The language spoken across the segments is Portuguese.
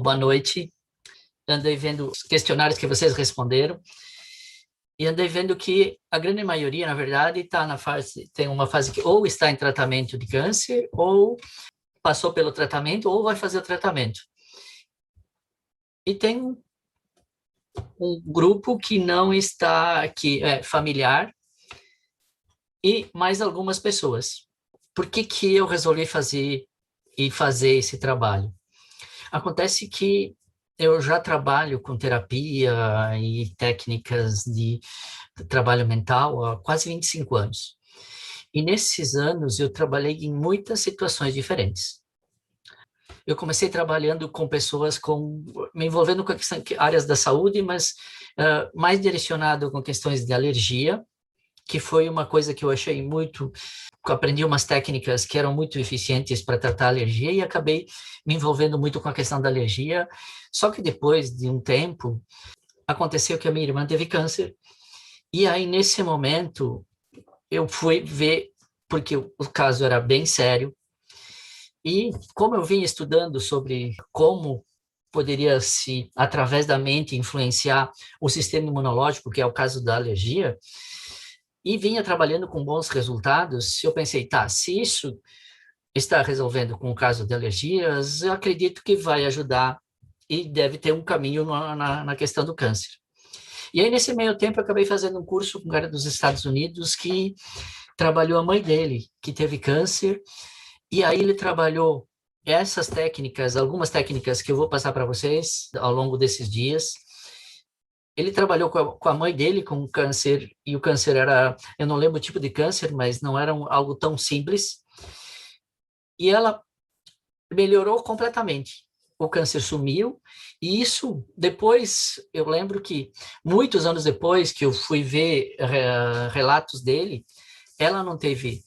Boa noite. Andei vendo os questionários que vocês responderam e andei vendo que a grande maioria, na verdade, tem uma fase que ou está em tratamento de câncer, ou passou pelo tratamento, ou vai fazer o tratamento. E tem um grupo que não está, que é familiar, e mais algumas pessoas. Por que eu resolvi fazer esse trabalho? Acontece que eu já trabalho com terapia e técnicas de trabalho mental há quase 25 anos. E nesses anos eu trabalhei em muitas situações diferentes. Eu comecei trabalhando com pessoas me envolvendo com áreas da saúde, mas mais direcionado com questões de alergia, que foi uma coisa que eu achei muito. Eu aprendi umas técnicas que eram muito eficientes para tratar a alergia e acabei me envolvendo muito com a questão da alergia. Só que depois de um tempo, aconteceu que a minha irmã teve câncer. E aí, nesse momento, eu fui ver, porque o caso era bem sério. E como eu vinha estudando sobre como poderia através da mente, influenciar o sistema imunológico, que é o caso da alergia, e vinha trabalhando com bons resultados, eu pensei, tá, se isso está resolvendo com o caso de alergias, eu acredito que vai ajudar e deve ter um caminho na questão do câncer. E aí, nesse meio tempo, eu acabei fazendo um curso com um cara dos Estados Unidos que trabalhou a mãe dele, que teve câncer, e aí ele trabalhou essas técnicas, algumas técnicas que eu vou passar para vocês ao longo desses dias. Ele trabalhou com a mãe dele com câncer, e o câncer era, eu não lembro o tipo de câncer, mas não era algo tão simples. E ela melhorou completamente. O câncer sumiu, e isso depois, eu lembro que muitos anos depois que eu fui ver relatos dele, ela não teve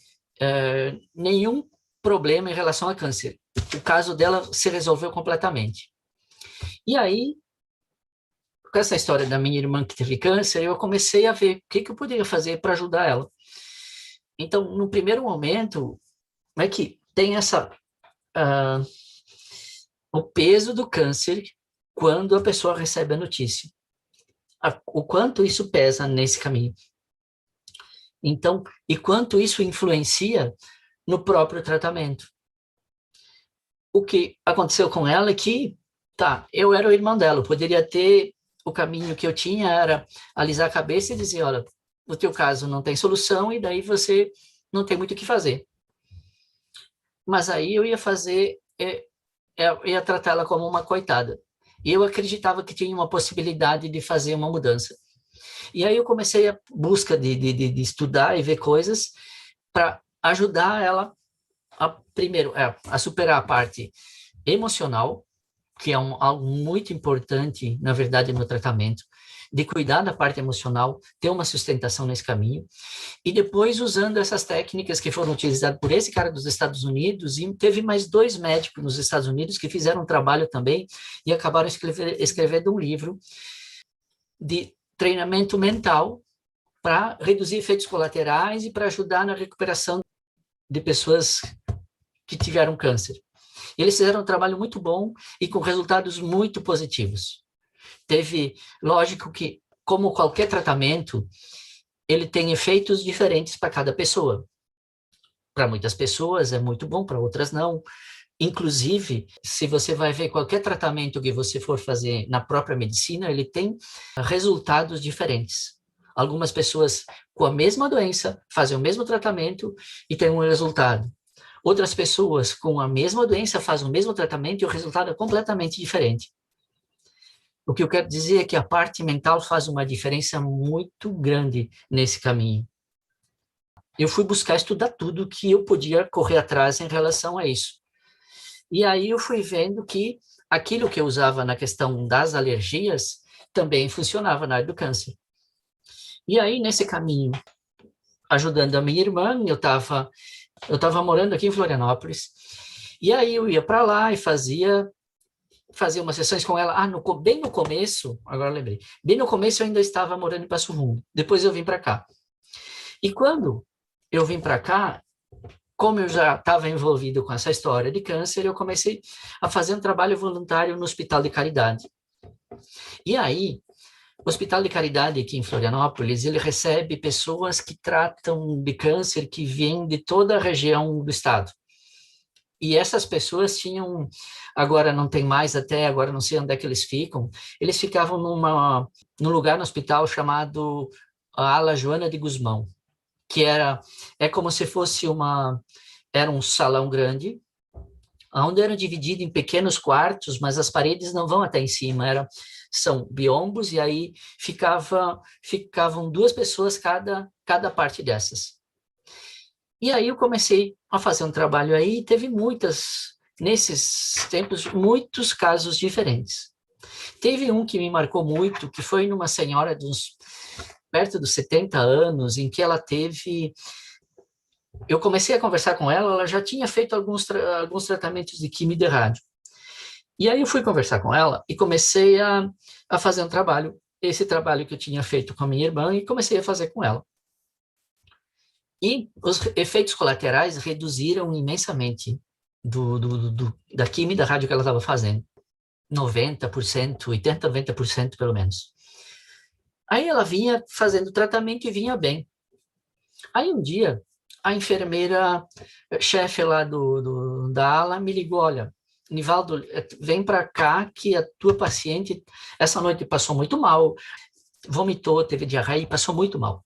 nenhum problema em relação a câncer. O caso dela se resolveu completamente. E aí, com essa história da minha irmã que teve câncer, eu comecei a ver o que eu poderia fazer para ajudar ela. Então, no primeiro momento, é que tem o peso do câncer quando a pessoa recebe a notícia. O quanto isso pesa nesse caminho. Então, e quanto isso influencia no próprio tratamento. O que aconteceu com ela é que, eu era o irmão dela, eu poderia ter. O caminho que eu tinha era alisar a cabeça e dizer, olha, no teu caso não tem solução e daí você não tem muito o que fazer. Mas aí eu ia ia tratá-la como uma coitada. E eu acreditava que tinha uma possibilidade de fazer uma mudança. E aí eu comecei a busca de estudar e ver coisas para ajudar ela primeiro, a superar a parte emocional, que é algo muito importante, na verdade, no tratamento, de cuidar da parte emocional, ter uma sustentação nesse caminho, e depois usando essas técnicas que foram utilizadas por esse cara dos Estados Unidos, e teve mais 2 médicos nos Estados Unidos que fizeram um trabalho também e acabaram escrevendo um livro de treinamento mental para reduzir efeitos colaterais e para ajudar na recuperação de pessoas que tiveram câncer. Eles fizeram um trabalho muito bom e com resultados muito positivos. Lógico que, como qualquer tratamento, ele tem efeitos diferentes para cada pessoa. Para muitas pessoas é muito bom, para outras não. Inclusive, se você vai ver qualquer tratamento que você for fazer na própria medicina, ele tem resultados diferentes. Algumas pessoas com a mesma doença fazem o mesmo tratamento e têm um resultado. Outras pessoas com a mesma doença fazem o mesmo tratamento e o resultado é completamente diferente. O que eu quero dizer é que a parte mental faz uma diferença muito grande nesse caminho. Eu fui buscar estudar tudo que eu podia correr atrás em relação a isso. E aí eu fui vendo que aquilo que eu usava na questão das alergias também funcionava na área do câncer. E aí, nesse caminho, ajudando a minha irmã, eu estava morando aqui em Florianópolis, e aí eu ia para lá e fazia umas sessões com ela. Bem no começo, agora eu lembrei, bem no começo eu ainda estava morando em Passo Fundo, depois eu vim para cá. E quando eu vim para cá, como eu já estava envolvido com essa história de câncer, eu comecei a fazer um trabalho voluntário no Hospital de Caridade. E aí, o Hospital de Caridade aqui em Florianópolis, ele recebe pessoas que tratam de câncer que vêm de toda a região do estado. E essas pessoas tinham, agora não tem mais até, agora não sei onde é que eles ficavam num lugar no hospital chamado a Ala Joana de Guzmão, que é como se fosse era um salão grande, onde era dividido em pequenos quartos, mas as paredes não vão até em cima, são biombos, e aí ficavam duas pessoas cada parte dessas. E aí eu comecei a fazer um trabalho aí, e teve nesses tempos, muitos casos diferentes. Teve um que me marcou muito, que foi numa senhora perto dos 70 anos, em que ela teve... Eu comecei a conversar com ela, ela já tinha feito alguns tratamentos de quimio de rádio. E aí eu fui conversar com ela e comecei a fazer um trabalho, esse trabalho que eu tinha feito com a minha irmã, e comecei a fazer com ela. E os efeitos colaterais reduziram imensamente da quimio da rádio que ela estava fazendo. 90%, 80%, 90% pelo menos. Aí ela vinha fazendo tratamento e vinha bem. Aí um dia, a enfermeira, chefe lá da ala, me ligou, olha, Nivaldo, vem para cá que a tua paciente essa noite passou muito mal, vomitou, teve diarreia e passou muito mal.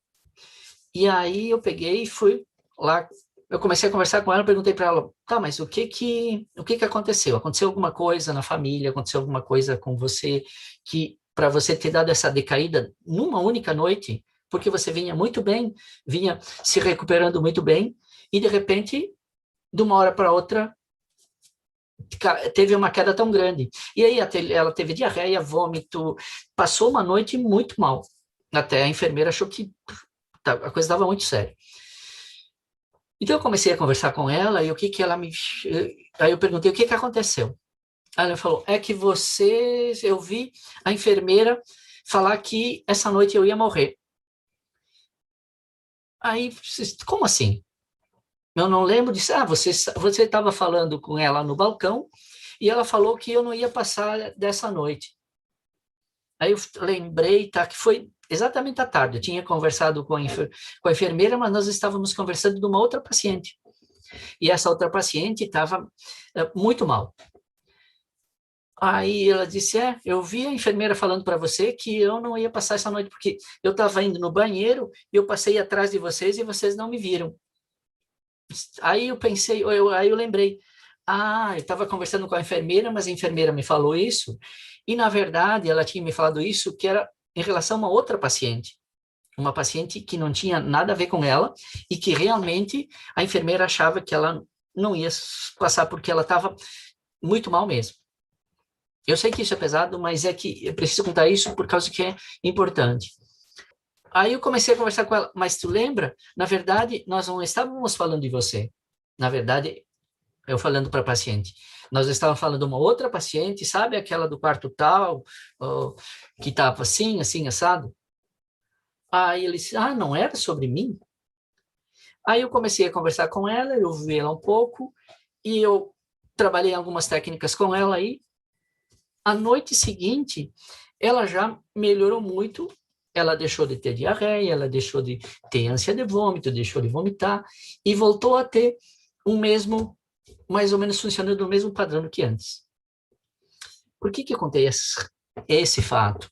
E aí eu peguei e fui lá, eu comecei a conversar com ela, perguntei para ela, tá, mas o que aconteceu? Aconteceu alguma coisa na família? Aconteceu alguma coisa com você que para você ter dado essa decaída numa única noite? Porque você vinha muito bem, vinha se recuperando muito bem, e de repente, de uma hora para outra, teve uma queda tão grande. E aí ela teve diarreia, vômito, passou uma noite muito mal. Até a enfermeira achou que a coisa estava muito séria. Então eu comecei a conversar com ela e aí eu perguntei o que aconteceu. Aí ela falou, é que eu vi a enfermeira falar que essa noite eu ia morrer. Aí, como assim? Eu não lembro disso. Você estava falando com ela no balcão e ela falou que eu não ia passar dessa noite. Aí eu lembrei, tá, que foi exatamente à tarde. Eu tinha conversado com a enfermeira, mas nós estávamos conversando de uma outra paciente. E essa outra paciente estava muito mal. Aí ela disse, eu vi a enfermeira falando para você que eu não ia passar essa noite, porque eu estava indo no banheiro, e eu passei atrás de vocês e vocês não me viram. Aí eu pensei, aí eu lembrei, eu estava conversando com a enfermeira, mas a enfermeira me falou isso, e na verdade ela tinha me falado isso que era em relação a uma outra paciente, uma paciente que não tinha nada a ver com ela, e que realmente a enfermeira achava que ela não ia passar porque ela estava muito mal mesmo. Eu sei que isso é pesado, mas é que eu preciso contar isso por causa que é importante. Aí eu comecei a conversar com ela, mas tu lembra? Na verdade, nós não estávamos falando de você. Na verdade, eu falando para a paciente, nós estávamos falando de uma outra paciente, sabe aquela do quarto tal, que estava assim, assim, assado? Aí ele disse, não era sobre mim? Aí eu comecei a conversar com ela, eu vi ela um pouco, e eu trabalhei algumas técnicas com ela aí. A noite seguinte, ela já melhorou muito, ela deixou de ter diarreia, ela deixou de ter ânsia de vômito, deixou de vomitar, e voltou a ter mais ou menos funcionando no mesmo padrão que antes. Por que acontece esse fato?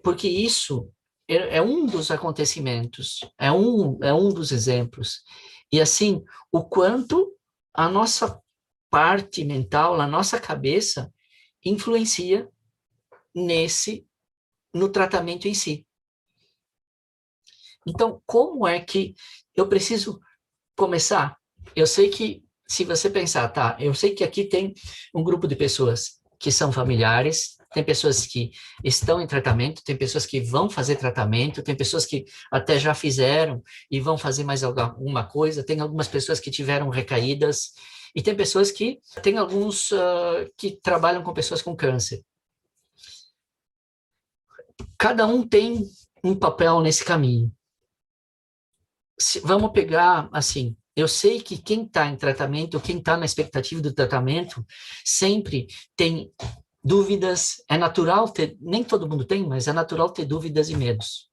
Porque isso é um dos acontecimentos, é um dos exemplos. E assim, o quanto a nossa parte mental, a nossa cabeça, influencia no tratamento em si. Então, como é que eu preciso começar? Eu sei que, se você pensar, tá, eu sei que aqui tem um grupo de pessoas que são familiares, tem pessoas que estão em tratamento, tem pessoas que vão fazer tratamento, tem pessoas que até já fizeram e vão fazer mais alguma coisa, tem algumas pessoas que tiveram recaídas, e tem pessoas que, tem alguns que trabalham com pessoas com câncer. Cada um tem um papel nesse caminho. Vamos pegar, assim, Eu sei que quem está em tratamento, quem está na expectativa do tratamento, sempre tem dúvidas. É natural ter, nem todo mundo tem, mas é natural ter dúvidas e medos.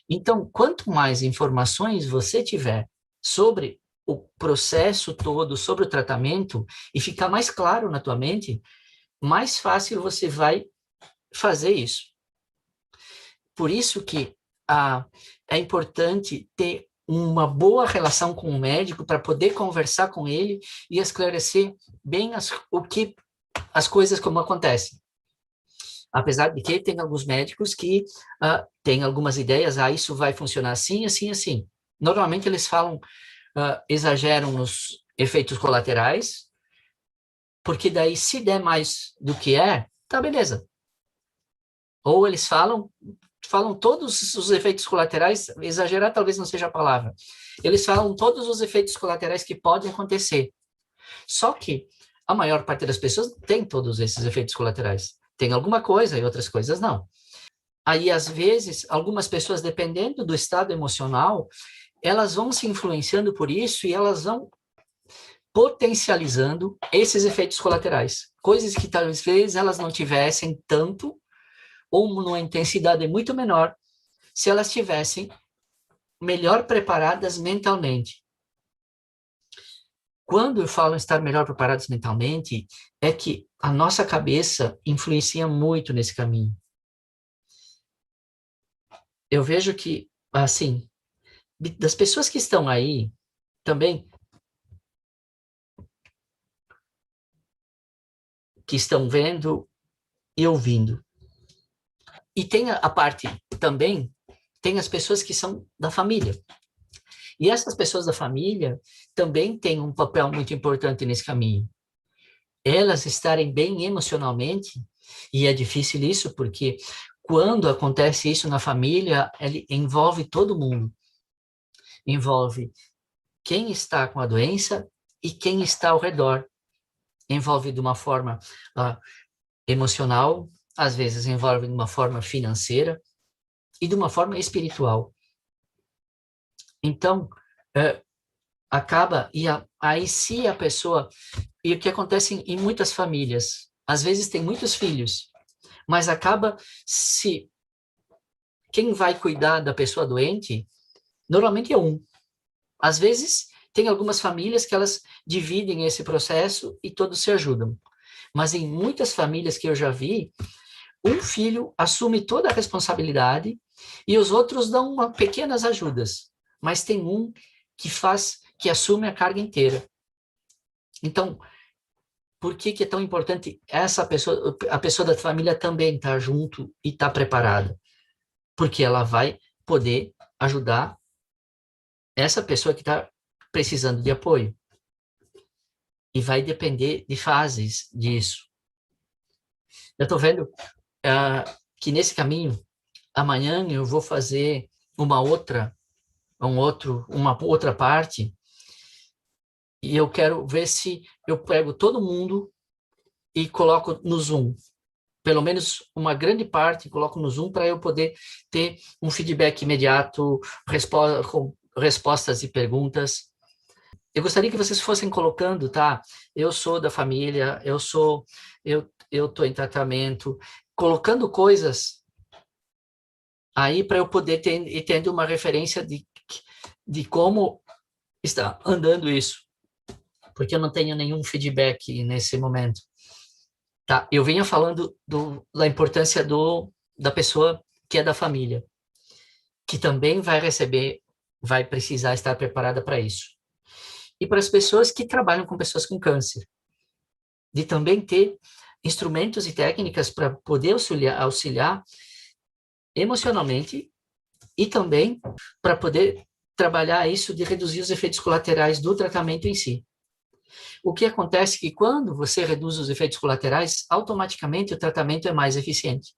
Então, quanto mais informações você tiver sobre o processo todo, sobre o tratamento, e ficar mais claro na tua mente, mais fácil você vai fazer isso. Por isso que é importante ter uma boa relação com o médico para poder conversar com ele e esclarecer bem as coisas como acontecem. Apesar de que tem alguns médicos que têm algumas ideias, isso vai funcionar assim, assim, assim. Normalmente eles falam, exageram nos efeitos colaterais, porque daí se der mais do que tá beleza. Ou eles falam todos os efeitos colaterais, exagerar talvez não seja a palavra, eles falam todos os efeitos colaterais que podem acontecer. Só que a maior parte das pessoas tem todos esses efeitos colaterais. Tem alguma coisa e outras coisas não. Aí, às vezes, algumas pessoas, dependendo do estado emocional, elas vão se influenciando por isso e elas vão potencializando esses efeitos colaterais. Coisas que talvez elas não tivessem tanto ou numa intensidade muito menor se elas estivessem melhor preparadas mentalmente. Quando eu falo estar melhor preparados mentalmente, é que a nossa cabeça influencia muito nesse caminho. Eu vejo que, assim, das pessoas que estão aí, também, que estão vendo e ouvindo. E tem a parte também, tem as pessoas que são da família. E essas pessoas da família também têm um papel muito importante nesse caminho. Elas estarem bem emocionalmente, e é difícil isso, porque quando acontece isso na família, ele envolve todo mundo. Envolve quem está com a doença e quem está ao redor. Envolve de uma forma emocional, às vezes envolve de uma forma financeira e de uma forma espiritual. Então, acaba, aí se a pessoa, e o que acontece em muitas famílias, às vezes tem muitos filhos, mas acaba se quem vai cuidar da pessoa doente, normalmente é um. Às vezes, tem algumas famílias que elas dividem esse processo e todos se ajudam. Mas em muitas famílias que eu já vi, um filho assume toda a responsabilidade e os outros dão pequenas ajudas. Mas tem um que assume a carga inteira. Então, por que é tão importante a pessoa da família também estar junto e estar preparada? Porque ela vai poder ajudar essa pessoa que está precisando de apoio. E vai depender de fases disso. Eu estou vendo que nesse caminho, amanhã eu vou fazer uma outra parte, e eu quero ver se eu pego todo mundo e coloco no Zoom. Pelo menos uma grande parte coloco no Zoom para eu poder ter um feedback imediato, com respostas e perguntas. Eu gostaria que vocês fossem colocando, tá? Eu sou da família, eu estou em tratamento, colocando coisas aí para eu poder ir tendo uma referência de como está andando isso, porque eu não tenho nenhum feedback nesse momento. Tá? Eu vinha falando da importância da pessoa que é da família, que também vai precisar estar preparada para isso. E para as pessoas que trabalham com pessoas com câncer, de também ter instrumentos e técnicas para poder auxiliar emocionalmente e também para poder trabalhar isso de reduzir os efeitos colaterais do tratamento em si. O que acontece é que quando você reduz os efeitos colaterais, automaticamente o tratamento é mais eficiente.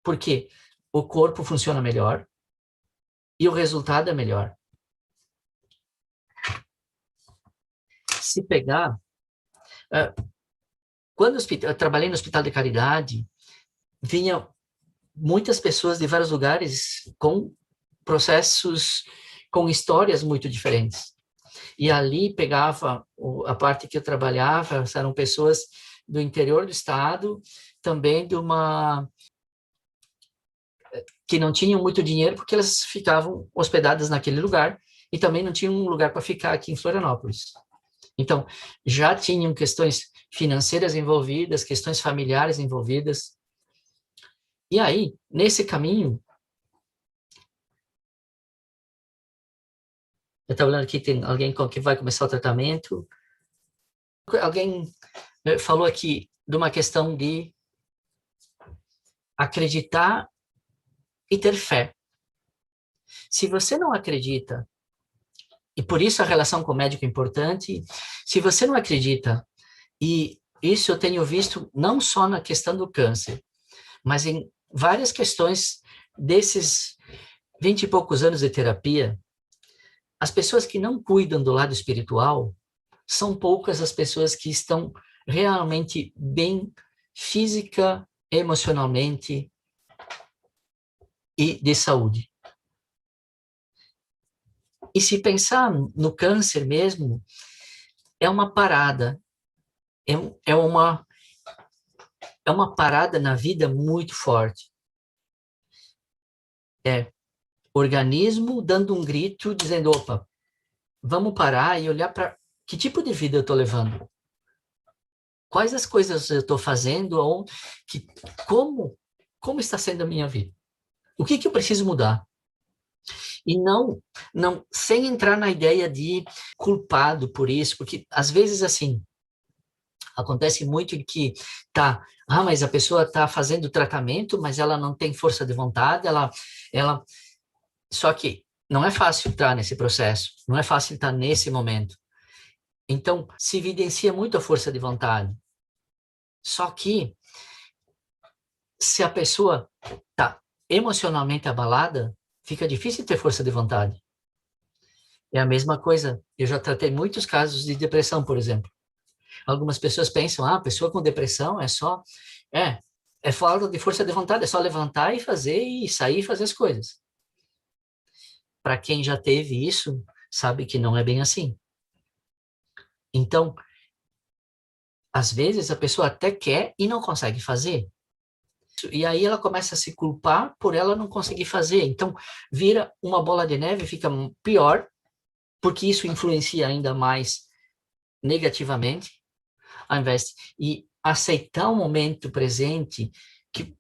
Porque o corpo funciona melhor e o resultado é melhor. Se pegar... Quando eu trabalhei no Hospital de Caridade, vinham muitas pessoas de vários lugares com processos, com histórias muito diferentes. E ali pegava a parte que eu trabalhava, eram pessoas do interior do estado, também que não tinham muito dinheiro porque elas ficavam hospedadas naquele lugar e também não tinham um lugar para ficar aqui em Florianópolis. Então, já tinham questões financeiras envolvidas, questões familiares envolvidas. E aí, nesse caminho, eu estava olhando aqui, tem alguém que vai começar o tratamento. Alguém falou aqui de uma questão de acreditar e ter fé. Se você não acredita, e por isso a relação com o médico é importante, se você não acredita, e isso eu tenho visto não só na questão do câncer, mas em várias questões desses 20 e poucos anos de terapia, as pessoas que não cuidam do lado espiritual, são poucas as pessoas que estão realmente bem física, emocionalmente e de saúde. E se pensar no câncer mesmo, é uma parada, é uma parada na vida muito forte. É organismo dando um grito, dizendo, opa, vamos parar e olhar para que tipo de vida eu estou levando. Quais as coisas eu estou fazendo, como está sendo a minha vida. O que eu preciso mudar? E não sem entrar na ideia de culpado por isso, porque às vezes assim, acontece muito que mas a pessoa está fazendo tratamento, mas ela não tem força de vontade, só que não é fácil estar nesse processo, não é fácil estar nesse momento. Então, se evidencia muito a força de vontade. Só que, se a pessoa está emocionalmente abalada, fica difícil ter força de vontade. É a mesma coisa. Eu já tratei muitos casos de depressão, por exemplo. Algumas pessoas pensam, a pessoa com depressão é falta de força de vontade, é só levantar e fazer e sair e fazer as coisas. Para quem já teve isso, sabe que não é bem assim. Então, às vezes a pessoa até quer e não consegue fazer. E aí ela começa a se culpar por ela não conseguir fazer. Então, vira uma bola de neve, fica pior, porque isso influencia ainda mais negativamente, ao invés de aceitar o momento presente, que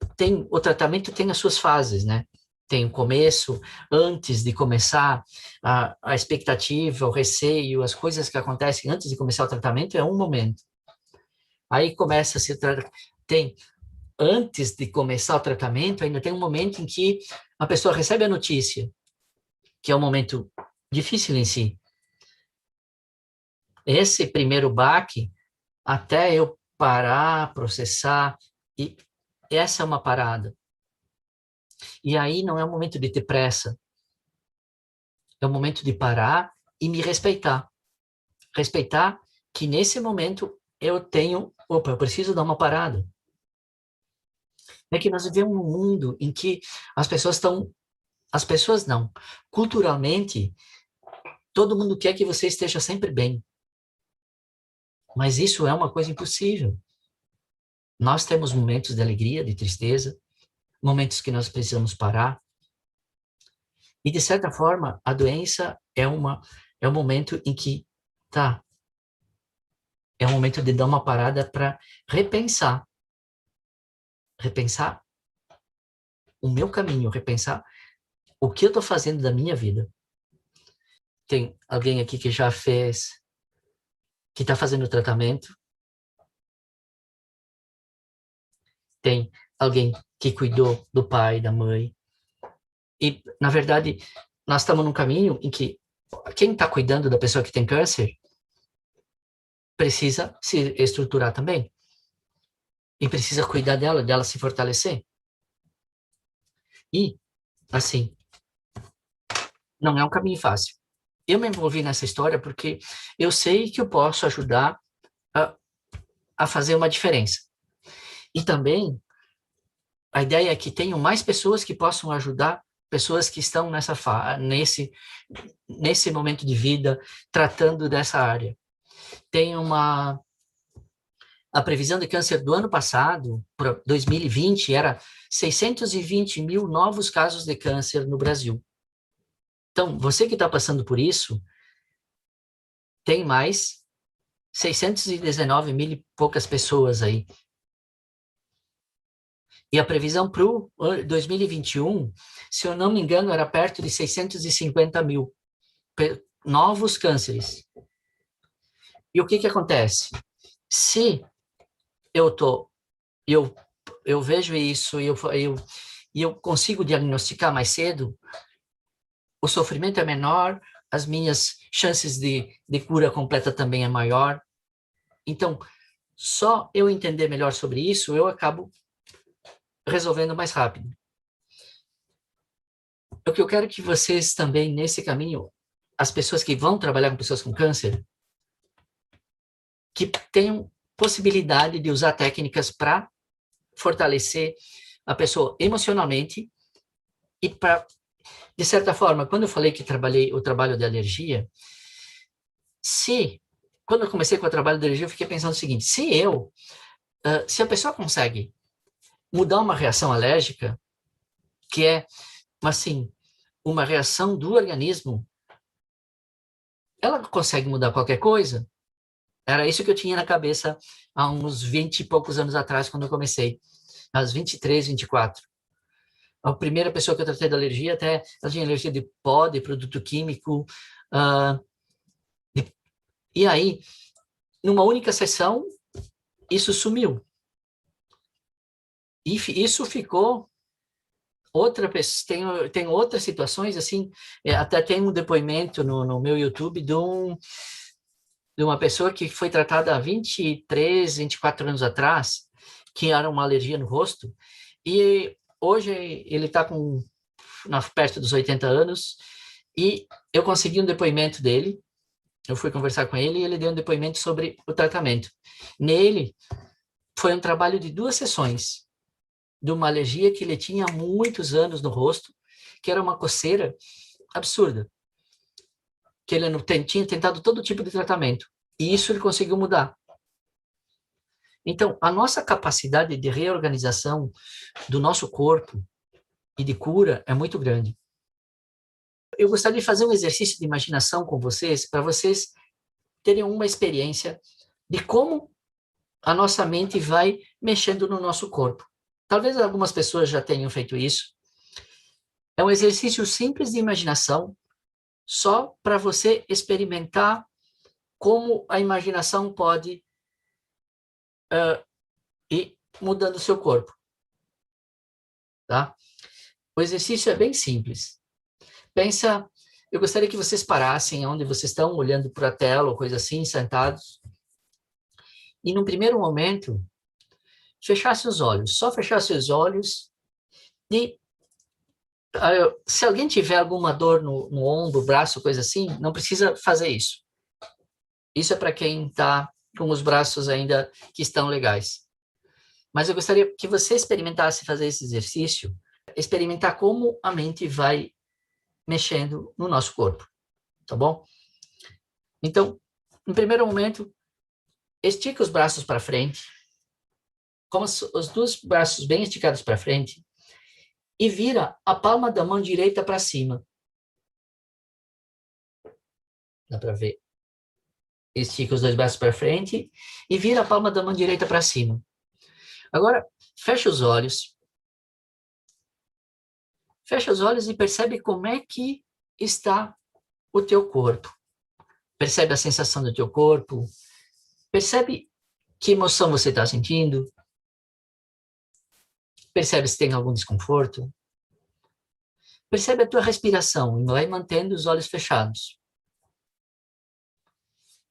o tratamento tem as suas fases, né? Tem o começo, antes de começar, a expectativa, o receio, as coisas que acontecem antes de começar o tratamento é um momento. Aí começa a se tratar, antes de começar o tratamento, ainda tem um momento em que a pessoa recebe a notícia, que é um momento difícil em si. Esse primeiro baque, até eu parar, processar, e essa é uma parada. E aí não é um momento de ter pressa, é um momento de parar e me respeitar. Respeitar que nesse momento eu preciso dar uma parada. É que nós vivemos um mundo em que as pessoas não, culturalmente, todo mundo quer que você esteja sempre bem. Mas isso é uma coisa impossível. Nós temos momentos de alegria, de tristeza, momentos que nós precisamos parar. E, de certa forma, a doença é um momento em que, é um momento de dar uma parada para repensar. Repensar o meu caminho, repensar o que eu estou fazendo da minha vida. Tem alguém aqui que já fez, que está fazendo tratamento. Tem alguém que cuidou do pai, da mãe. E, na verdade, nós estamos num caminho em que quem está cuidando da pessoa que tem câncer precisa se estruturar também. E precisa cuidar dela se fortalecer. E, assim, não é um caminho fácil. Eu me envolvi nessa história porque eu sei que eu posso ajudar a fazer uma diferença. E também, a ideia é que tenham mais pessoas que possam ajudar pessoas que estão nesse momento de vida, tratando dessa área. Tem a previsão de câncer do ano passado, para 2020, era 620 mil novos casos de câncer no Brasil. Então, você que está passando por isso, tem mais 619 mil e poucas pessoas aí. E a previsão para o 2021, se eu não me engano, era perto de 650 mil novos cânceres. E o que acontece? Se eu vejo isso e eu consigo diagnosticar mais cedo, o sofrimento é menor, as minhas chances de cura completa também é maior. Então, só eu entender melhor sobre isso, eu acabo resolvendo mais rápido. O que eu quero que vocês também, nesse caminho, as pessoas que vão trabalhar com pessoas com câncer, que tenham possibilidade de usar técnicas para fortalecer a pessoa emocionalmente e para, de certa forma, quando eu falei que trabalhei o trabalho de alergia, quando eu comecei com o trabalho de alergia, eu fiquei pensando o seguinte, se a pessoa consegue mudar uma reação alérgica, que é, assim, uma reação do organismo, ela consegue mudar qualquer coisa. Era isso que eu tinha na cabeça há uns 20 e poucos anos atrás, quando eu comecei, aos 23, 24. A primeira pessoa que eu tratei de alergia, até ela tinha alergia de pó, de produto químico. E aí, numa única sessão, isso sumiu. E isso ficou outra pessoa. Tem outras situações, assim, até tem um depoimento no meu YouTube de uma pessoa que foi tratada há 23, 24 anos atrás, que era uma alergia no rosto, e hoje ele está perto dos 80 anos, e eu consegui um depoimento dele, eu fui conversar com ele, e ele deu um depoimento sobre o tratamento. Nele, foi um trabalho de 2 sessões, de uma alergia que ele tinha há muitos anos no rosto, que era uma coceira absurda, que ele tinha tentado todo tipo de tratamento, e isso ele conseguiu mudar. Então, a nossa capacidade de reorganização do nosso corpo e de cura é muito grande. Eu gostaria de fazer um exercício de imaginação com vocês, para vocês terem uma experiência de como a nossa mente vai mexendo no nosso corpo. Talvez algumas pessoas já tenham feito isso. É um exercício simples de imaginação, só para você experimentar como a imaginação pode ir mudando o seu corpo. Tá? O exercício é bem simples. Eu gostaria que vocês parassem onde vocês estão, olhando para a tela ou coisa assim, sentados. E, num primeiro momento, fechasse os olhos. Só fechasse os olhos e, se alguém tiver alguma dor no ombro, braço, coisa assim, não precisa fazer isso. Isso é para quem está com os braços ainda que estão legais. Mas eu gostaria que você experimentasse fazer esse exercício, experimentar como a mente vai mexendo no nosso corpo, tá bom? Então, no primeiro momento, estica os braços para frente, com os 2 braços bem esticados para frente, e vira a palma da mão direita para cima. Dá para ver? Estica os 2 braços para frente e vira a palma da mão direita para cima. Agora, fecha os olhos. Fecha os olhos e percebe como é que está o teu corpo. Percebe a sensação do teu corpo. Percebe que emoção você está sentindo. Percebe se tem algum desconforto. Percebe a tua respiração e vai mantendo os olhos fechados.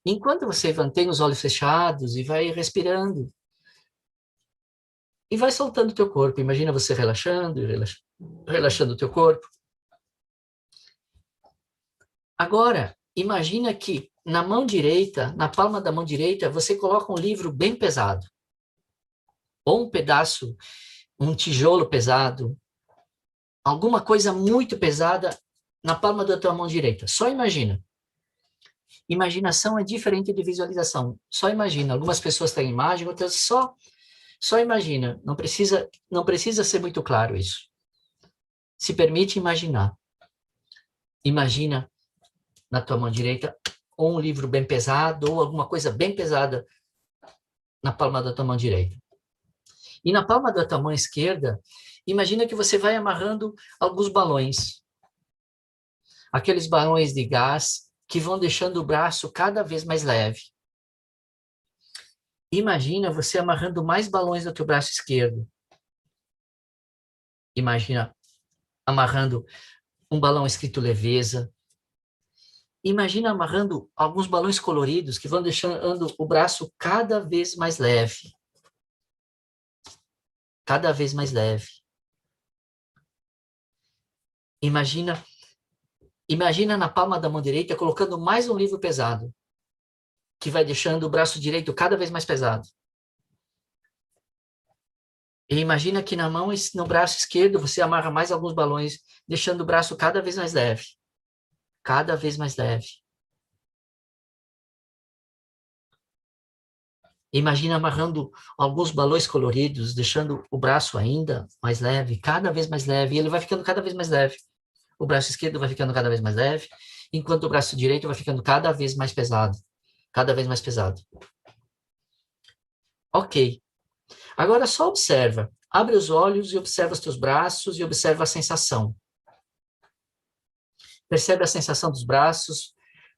Enquanto você mantém os olhos fechados e vai respirando, e vai soltando o teu corpo. Imagina você relaxando e relaxando o teu corpo. Agora, imagina que na mão direita, na palma da mão direita, você coloca um livro bem pesado. Ou um pedaço, um tijolo pesado. alguma coisa muito pesada na palma da tua mão direita. Só imagina. Imaginação é diferente de visualização. Só imagina. Algumas pessoas têm imagem, outras só imagina. Não precisa ser muito claro isso. Se permite imaginar. Imagina na tua mão direita ou um livro bem pesado ou alguma coisa bem pesada na palma da tua mão direita. E na palma da tua mão esquerda, imagina que você vai amarrando alguns balões. Aqueles balões de gás que vão deixando o braço cada vez mais leve. Imagina você amarrando mais balões no teu braço esquerdo. Imagina amarrando um balão escrito leveza. Imagina amarrando alguns balões coloridos que vão deixando o braço cada vez mais leve. Cada vez mais leve. Imagina na palma da mão direita colocando mais um livro pesado, que vai deixando o braço direito cada vez mais pesado. E imagina que no braço esquerdo você amarra mais alguns balões, deixando o braço cada vez mais leve. Cada vez mais leve. Imagina amarrando alguns balões coloridos, deixando o braço ainda mais leve, cada vez mais leve, e ele vai ficando cada vez mais leve. O braço esquerdo vai ficando cada vez mais leve, enquanto o braço direito vai ficando cada vez mais pesado. Cada vez mais pesado. Ok. Agora só observa. Abre os olhos e observa os teus braços e observa a sensação. Percebe a sensação dos braços,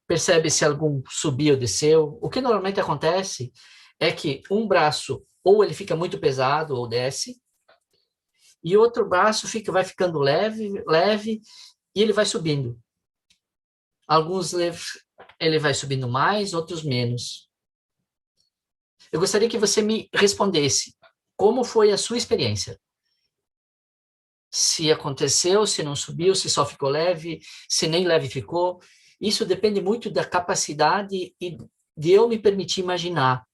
percebe se algum subiu ou desceu. O que normalmente acontece é que um braço ou ele fica muito pesado ou desce, e outro braço vai ficando leve, leve, e ele vai subindo. Alguns ele vai subindo mais, outros menos. Eu gostaria que você me respondesse como foi a sua experiência. Se aconteceu, se não subiu, se só ficou leve, se nem leve ficou. Isso depende muito da capacidade e de eu me permitir imaginar.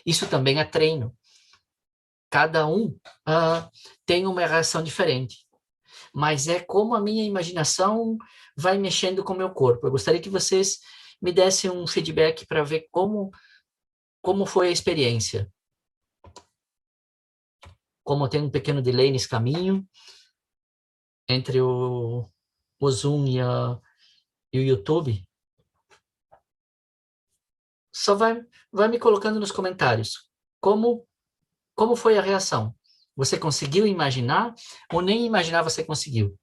Isso também é treino. Cada um tem uma reação diferente. Mas é como a minha imaginação vai mexendo com o meu corpo. Eu gostaria que vocês me dessem um feedback para ver como foi a experiência. Como tem um pequeno delay nesse caminho, entre o Zoom e o YouTube, só vai me colocando nos comentários como foi a reação. Você conseguiu imaginar ou nem imaginar você conseguiu?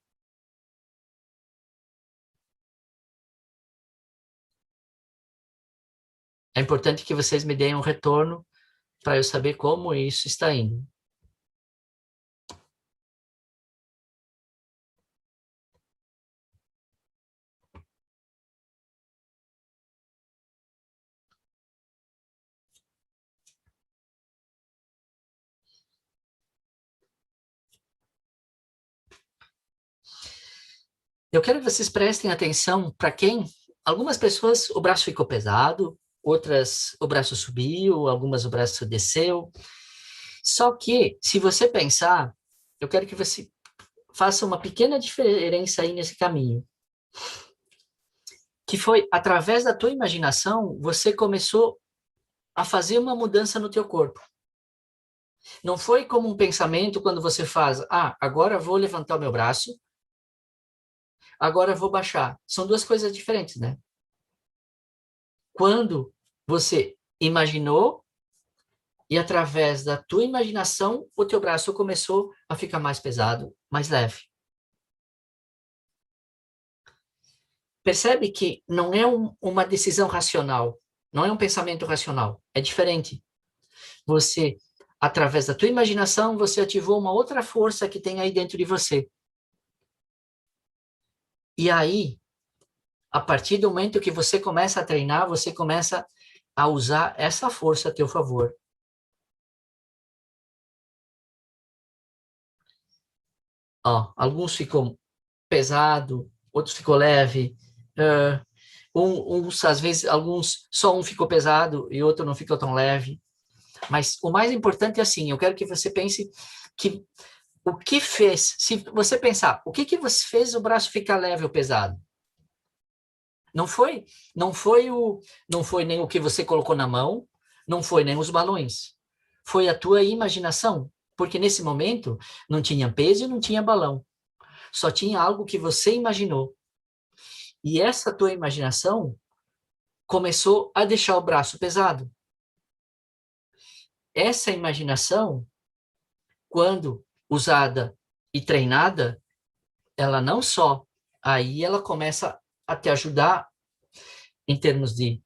É importante que vocês me deem um retorno para eu saber como isso está indo. Eu quero que vocês prestem atenção para algumas pessoas o braço ficou pesado, outras o braço subiu, algumas o braço desceu. Só que, se você pensar, eu quero que você faça uma pequena diferença aí nesse caminho. Que foi, através da tua imaginação, você começou a fazer uma mudança no teu corpo. Não foi como um pensamento quando você faz, agora vou levantar o meu braço, agora vou baixar. São duas coisas diferentes, né? Quando você imaginou e através da tua imaginação, o teu braço começou a ficar mais pesado, mais leve. Percebe que não é uma decisão racional, não é um pensamento racional, é diferente. Você, através da tua imaginação, você ativou uma outra força que tem aí dentro de você. E aí, a partir do momento que você começa a treinar, você começa a usar essa força a teu favor. Alguns ficam pesado, outros ficou leve. Às vezes, só um ficou pesado e outro não ficou tão leve. Mas o mais importante é assim, eu quero que você pense que O que fez, se você pensar, o que você fez o braço ficar leve ou pesado? Não foi, não foi nem o que você colocou na mão, não foi nem os balões. Foi a tua imaginação, porque nesse momento não tinha peso e não tinha balão. Só tinha algo que você imaginou. E essa tua imaginação começou a deixar o braço pesado. Essa imaginação, quando usada e treinada, ela não só aí ela começa a te ajudar em termos de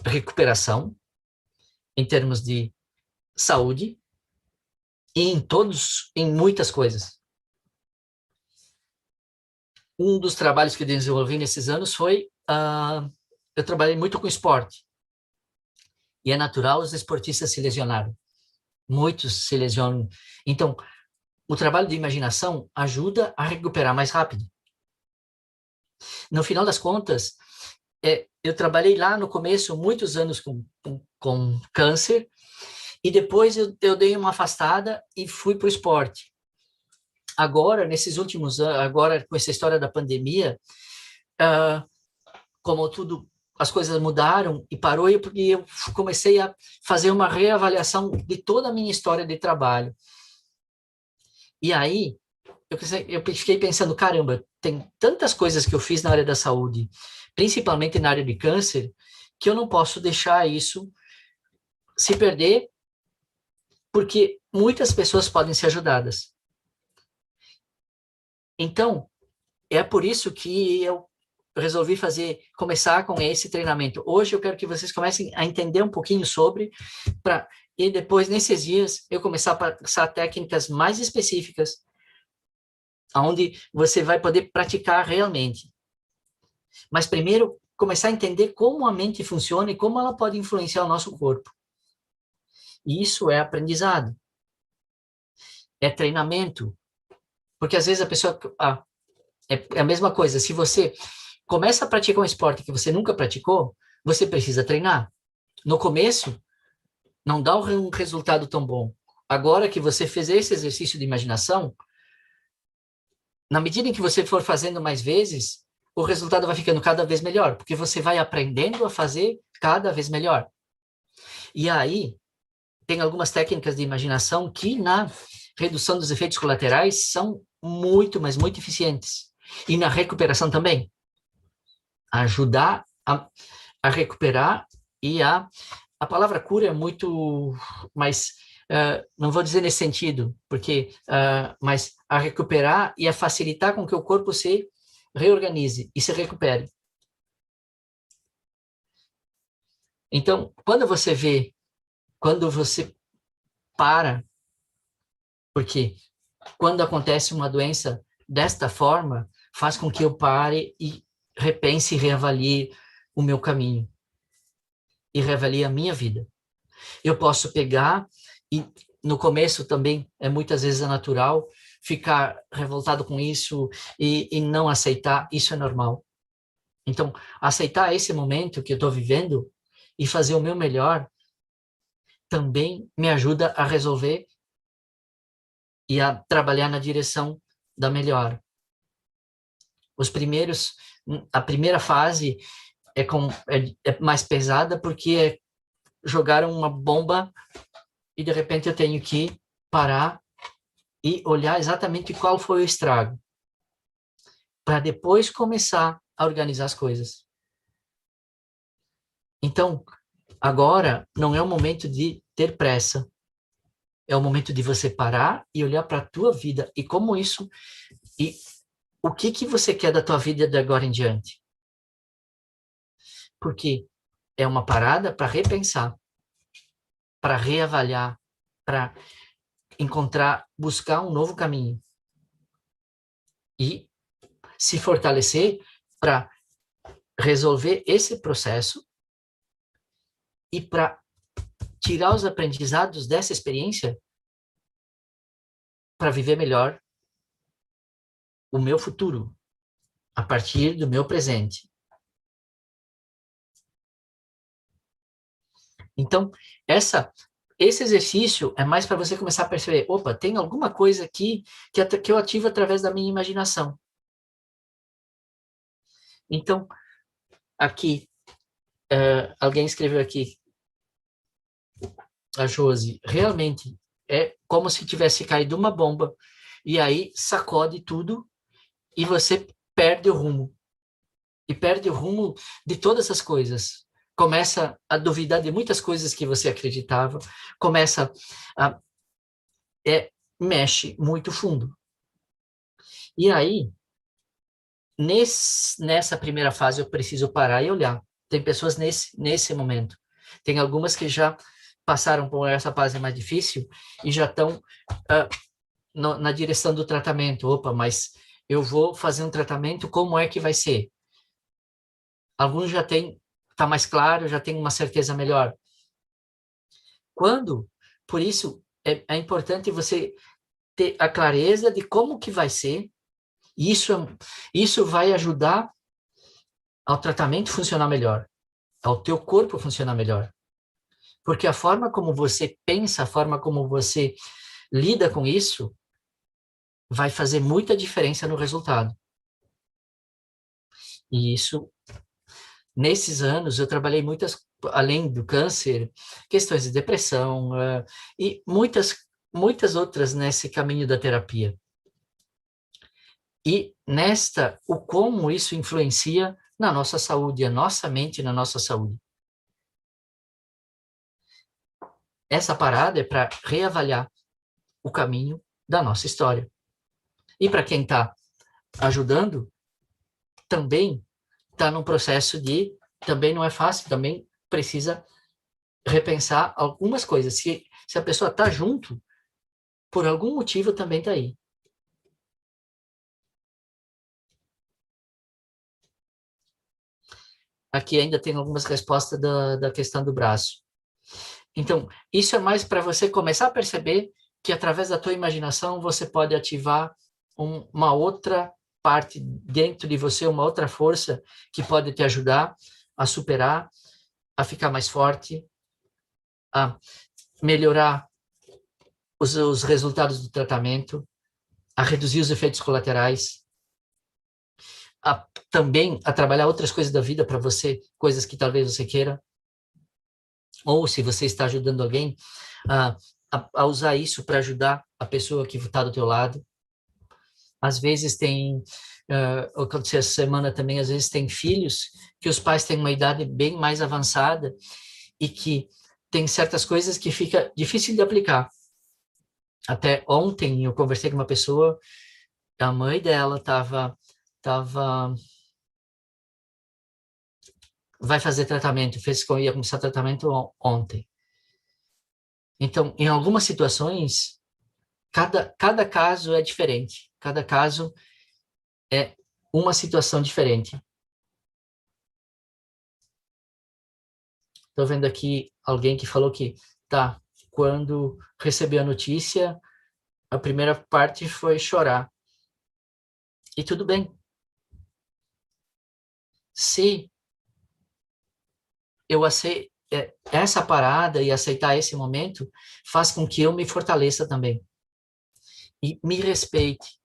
recuperação, em termos de saúde e em muitas coisas. Um dos trabalhos que eu desenvolvi nesses anos foi, eu trabalhei muito com esporte. E é natural os esportistas se lesionarem. Muitos se lesionam. Então, o trabalho de imaginação ajuda a recuperar mais rápido. No final das contas, eu trabalhei lá no começo muitos anos com câncer e depois eu dei uma afastada e fui para o esporte. Agora, nesses últimos anos, agora com essa história da pandemia, como tudo, as coisas mudaram e parou, e eu comecei a fazer uma reavaliação de toda a minha história de trabalho. E aí, eu fiquei pensando, caramba, tem tantas coisas que eu fiz na área da saúde, principalmente na área de câncer, que eu não posso deixar isso se perder, porque muitas pessoas podem ser ajudadas. Então, é por isso que eu resolvi começar com esse treinamento. Hoje eu quero que vocês comecem a entender um pouquinho sobre, e depois, nesses dias, eu começar a passar técnicas mais específicas, onde você vai poder praticar realmente. Mas primeiro, começar a entender como a mente funciona e como ela pode influenciar o nosso corpo. E isso é aprendizado. É treinamento. Porque às vezes a pessoa... é a mesma coisa. Se você começa a praticar um esporte que você nunca praticou, você precisa treinar. No começo, não dá um resultado tão bom. Agora que você fez esse exercício de imaginação, na medida em que você for fazendo mais vezes, o resultado vai ficando cada vez melhor, porque você vai aprendendo a fazer cada vez melhor. E aí, tem algumas técnicas de imaginação que, na redução dos efeitos colaterais, são muito, mas muito eficientes. E na recuperação também. Ajudar a recuperar e a palavra cura é muito mais, não vou dizer nesse sentido, porque, mas a recuperar e a facilitar com que o corpo se reorganize e se recupere. Então, quando você para, porque quando acontece uma doença desta forma, faz com que eu pare e repense e reavalie o meu caminho e reavalie a minha vida. Eu posso pegar e no começo também muitas vezes é natural ficar revoltado com isso e não aceitar, isso é normal. Então, aceitar esse momento que eu estou vivendo e fazer o meu melhor também me ajuda a resolver e a trabalhar na direção da melhora. A primeira fase é mais pesada porque jogaram uma bomba e de repente eu tenho que parar e olhar exatamente qual foi o estrago, para depois começar a organizar as coisas. Então, agora não é o momento de ter pressa, é o momento de você parar e olhar para a tua vida e como isso, e o que você quer da tua vida de agora em diante. Porque é uma parada para repensar, para reavaliar, para buscar um novo caminho. E se fortalecer para resolver esse processo e para tirar os aprendizados dessa experiência para viver melhor o meu futuro, a partir do meu presente. Então, esse exercício é mais para você começar a perceber, opa, tem alguma coisa aqui que eu ativo através da minha imaginação. Então, aqui, alguém escreveu aqui, a Josi, realmente é como se tivesse caído uma bomba, e aí sacode tudo, e você perde o rumo. E perde o rumo de todas as coisas. Começa a duvidar de muitas coisas que você acreditava, começa a... mexe muito fundo. E aí, nessa primeira fase, eu preciso parar e olhar. Tem pessoas nesse momento. Tem algumas que já passaram por essa fase mais difícil e já estão na direção do tratamento. Opa, mas eu vou fazer um tratamento, como é que vai ser? Alguns já têm, está mais claro, já tem uma certeza melhor. Por isso, é importante você ter a clareza de como que vai ser. Isso vai ajudar ao tratamento funcionar melhor, ao teu corpo funcionar melhor. Porque a forma como você pensa, a forma como você lida com isso, vai fazer muita diferença no resultado. E isso, nesses anos, eu trabalhei além do câncer, questões de depressão, e muitas outras nesse caminho da terapia. E o como isso influencia na nossa saúde, a nossa mente na nossa saúde. Essa parada é para reavaliar o caminho da nossa história. E para quem está ajudando, também está num processo também não é fácil, também precisa repensar algumas coisas. Se a pessoa está junto, por algum motivo também está aí. Aqui ainda tem algumas respostas da questão do braço. Então, isso é mais para você começar a perceber que através da tua imaginação você pode ativar uma outra parte dentro de você, uma outra força que pode te ajudar a superar, a ficar mais forte, a melhorar os resultados do tratamento, a reduzir os efeitos colaterais, também a trabalhar outras coisas da vida para você, coisas que talvez você queira, ou se você está ajudando alguém, a usar isso para ajudar a pessoa que está do teu lado. Às vezes aconteceu essa semana também, às vezes tem filhos que os pais têm uma idade bem mais avançada e que tem certas coisas que fica difícil de aplicar. Até ontem eu conversei com uma pessoa, a mãe dela vai fazer tratamento, ia começar tratamento ontem. Então, em algumas situações, cada caso é diferente. Cada caso é uma situação diferente. Estou vendo aqui alguém que falou que, quando recebeu a notícia, a primeira parte foi chorar. E tudo bem. Se eu aceito essa parada e aceitar esse momento, faz com que eu me fortaleça também. E me respeite.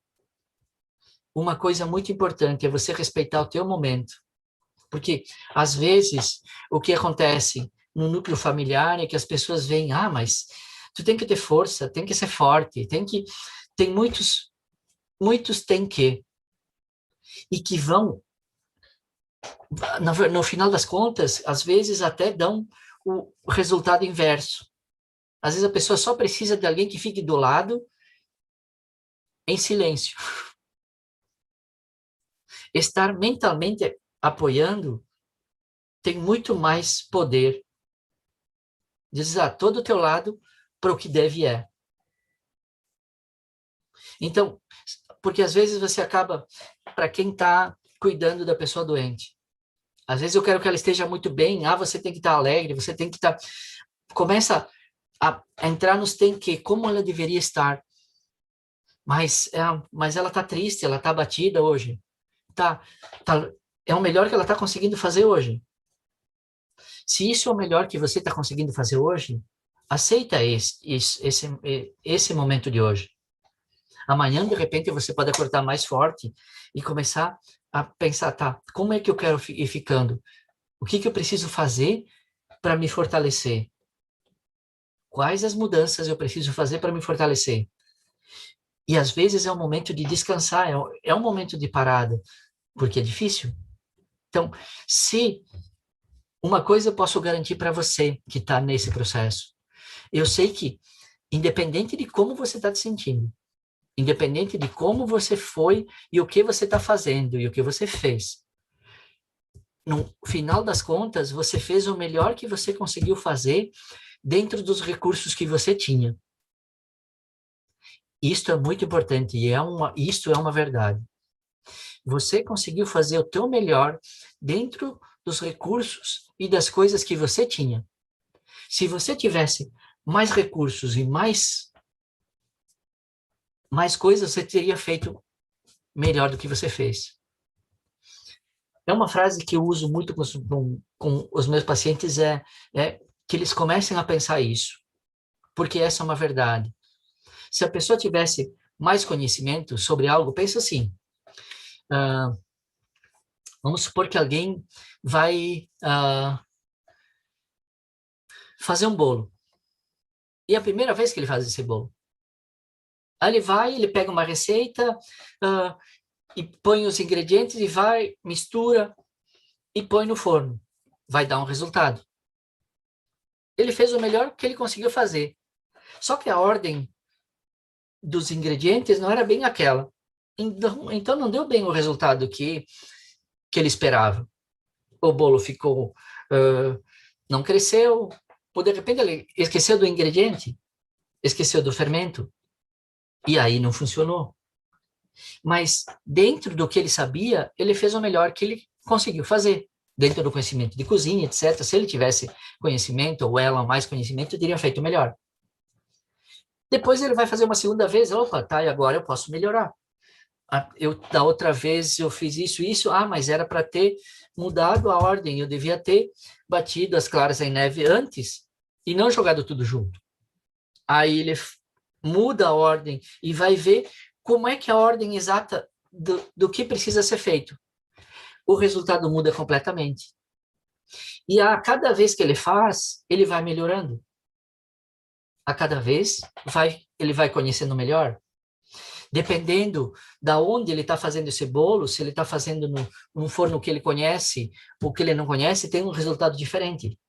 Uma coisa muito importante é você respeitar o teu momento. Porque, às vezes, o que acontece no núcleo familiar é que as pessoas veem, mas tu tem que ter força, tem que ser forte, tem muitos tem que, e que vão, no final das contas, às vezes até dão o resultado inverso. Às vezes a pessoa só precisa de alguém que fique do lado em silêncio. Estar mentalmente apoiando tem muito mais poder. Diz, todo o teu lado para o que deve é. Então, porque às vezes você acaba, para quem está cuidando da pessoa doente, às vezes eu quero que ela esteja muito bem, você tem que estar alegre, você tem que estar... Começa a entrar nos tem que, como ela deveria estar. Mas ela está triste, ela está abatida hoje. É o melhor que ela está conseguindo fazer hoje. Se isso é o melhor que você está conseguindo fazer hoje, Aceita esse momento de hoje. Amanhã, de repente, você pode acordar mais forte e começar a pensar, tá, como é que eu quero ir ficando? O que eu preciso fazer para me fortalecer? Quais as mudanças eu preciso fazer para me fortalecer? E às vezes é um momento de descansar, é um momento de parada, porque é difícil. Então, se uma coisa eu posso garantir para você que está nesse processo, eu sei que, independente de como você está se sentindo, independente de como você foi e o que você está fazendo e o que você fez, no final das contas, você fez o melhor que você conseguiu fazer dentro dos recursos que você tinha. Isto é muito importante e isto é uma verdade. Você conseguiu fazer o teu melhor dentro dos recursos e das coisas que você tinha. Se você tivesse mais recursos e mais coisas, você teria feito melhor do que você fez. É uma frase que eu uso muito com os meus pacientes, é que eles comecem a pensar isso, porque essa é uma verdade. Se a pessoa tivesse mais conhecimento sobre algo, pensa assim, vamos supor que alguém vai fazer um bolo. E é a primeira vez que ele faz esse bolo. Aí ele pega uma receita e põe os ingredientes e vai, mistura e põe no forno. Vai dar um resultado. Ele fez o melhor que ele conseguiu fazer. Só que a ordem dos ingredientes não era bem aquela. Então não deu bem o resultado que ele esperava. O bolo ficou, não cresceu, ou de repente ele esqueceu do ingrediente, esqueceu do fermento, e aí não funcionou. Mas dentro do que ele sabia, ele fez o melhor que ele conseguiu fazer. Dentro do conhecimento de cozinha, etc. Se ele tivesse conhecimento, ou ela mais conhecimento, teria feito melhor. Depois ele vai fazer uma segunda vez, opa, tá, e agora eu posso melhorar. Da outra vez eu fiz isso, mas era para ter mudado a ordem, eu devia ter batido as claras em neve antes e não jogado tudo junto. Aí ele muda a ordem e vai ver como é que é a ordem exata do que precisa ser feito. O resultado muda completamente. E a cada vez que ele faz, ele vai melhorando. A cada vez ele vai conhecendo melhor. Dependendo da onde ele está fazendo esse bolo, se ele está fazendo num forno que ele conhece ou que ele não conhece, tem um resultado diferente.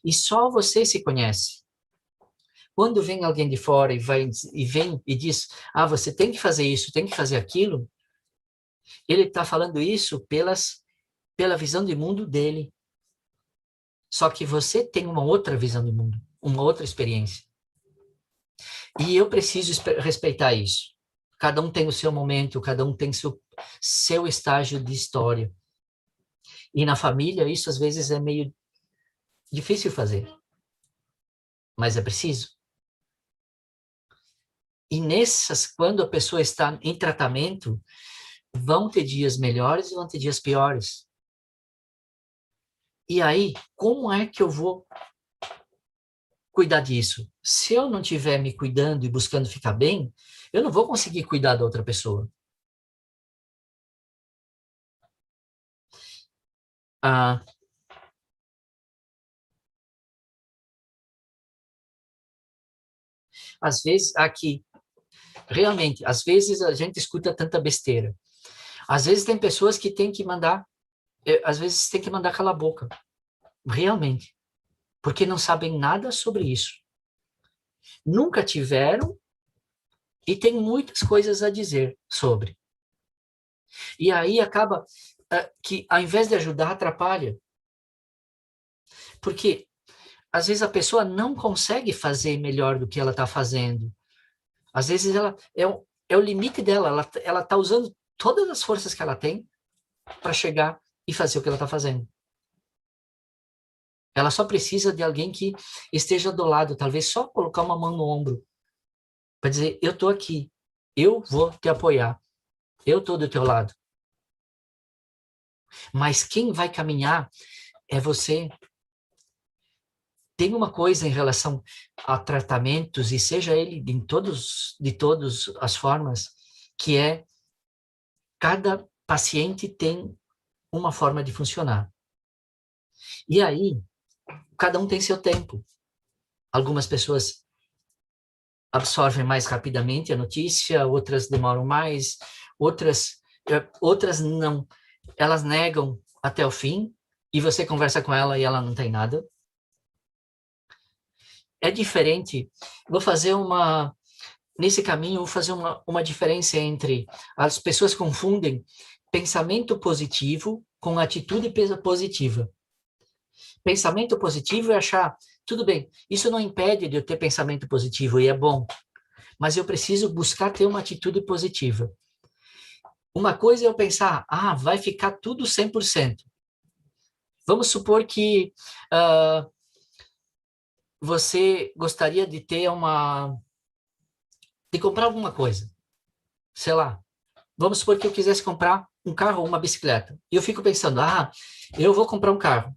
E só você se conhece. Quando vem alguém de fora e vem e diz, você tem que fazer isso, tem que fazer aquilo, ele está falando isso pela visão de mundo dele. Só que você tem uma outra visão de mundo, uma outra experiência. E eu preciso respeitar isso. Cada um tem o seu momento, cada um tem seu estágio de história. E na família, isso às vezes é meio difícil fazer. Mas é preciso. E quando a pessoa está em tratamento, vão ter dias melhores e vão ter dias piores. E aí, como é que eu vou cuidar disso? Se eu não estiver me cuidando e buscando ficar bem, eu não vou conseguir cuidar da outra pessoa. Às vezes, realmente, às vezes a gente escuta tanta besteira. Às vezes tem pessoas que têm que mandar, às vezes tem que mandar calar a boca. Realmente. Porque não sabem nada sobre isso. Nunca tiveram e tem muitas coisas a dizer sobre. E aí acaba que, ao invés de ajudar, atrapalha. Porque, às vezes, a pessoa não consegue fazer melhor do que ela está fazendo. Às vezes, ela é o limite dela. Ela está usando todas as forças que ela tem para chegar e fazer o que ela está fazendo. Ela só precisa de alguém que esteja do lado, talvez só colocar uma mão no ombro, para dizer, eu estou aqui, eu vou te apoiar, eu estou do teu lado. Mas quem vai caminhar é você tem uma coisa em relação a tratamentos, e seja ele de todas as formas, que é cada paciente tem uma forma de funcionar. E aí, cada um tem seu tempo. Algumas pessoas absorvem mais rapidamente a notícia, outras demoram mais, outras não. Elas negam até o fim, e você conversa com ela e ela não tem nada. É diferente. Nesse caminho, vou fazer uma diferença entre as pessoas confundem pensamento positivo com atitude positiva. Pensamento positivo é achar, tudo bem, isso não impede de eu ter pensamento positivo, e é bom, mas eu preciso buscar ter uma atitude positiva. Uma coisa é eu pensar, vai ficar tudo 100%. Vamos supor que você gostaria de comprar alguma coisa. Sei lá, vamos supor que eu quisesse comprar um carro ou uma bicicleta. E eu fico pensando, eu vou comprar um carro,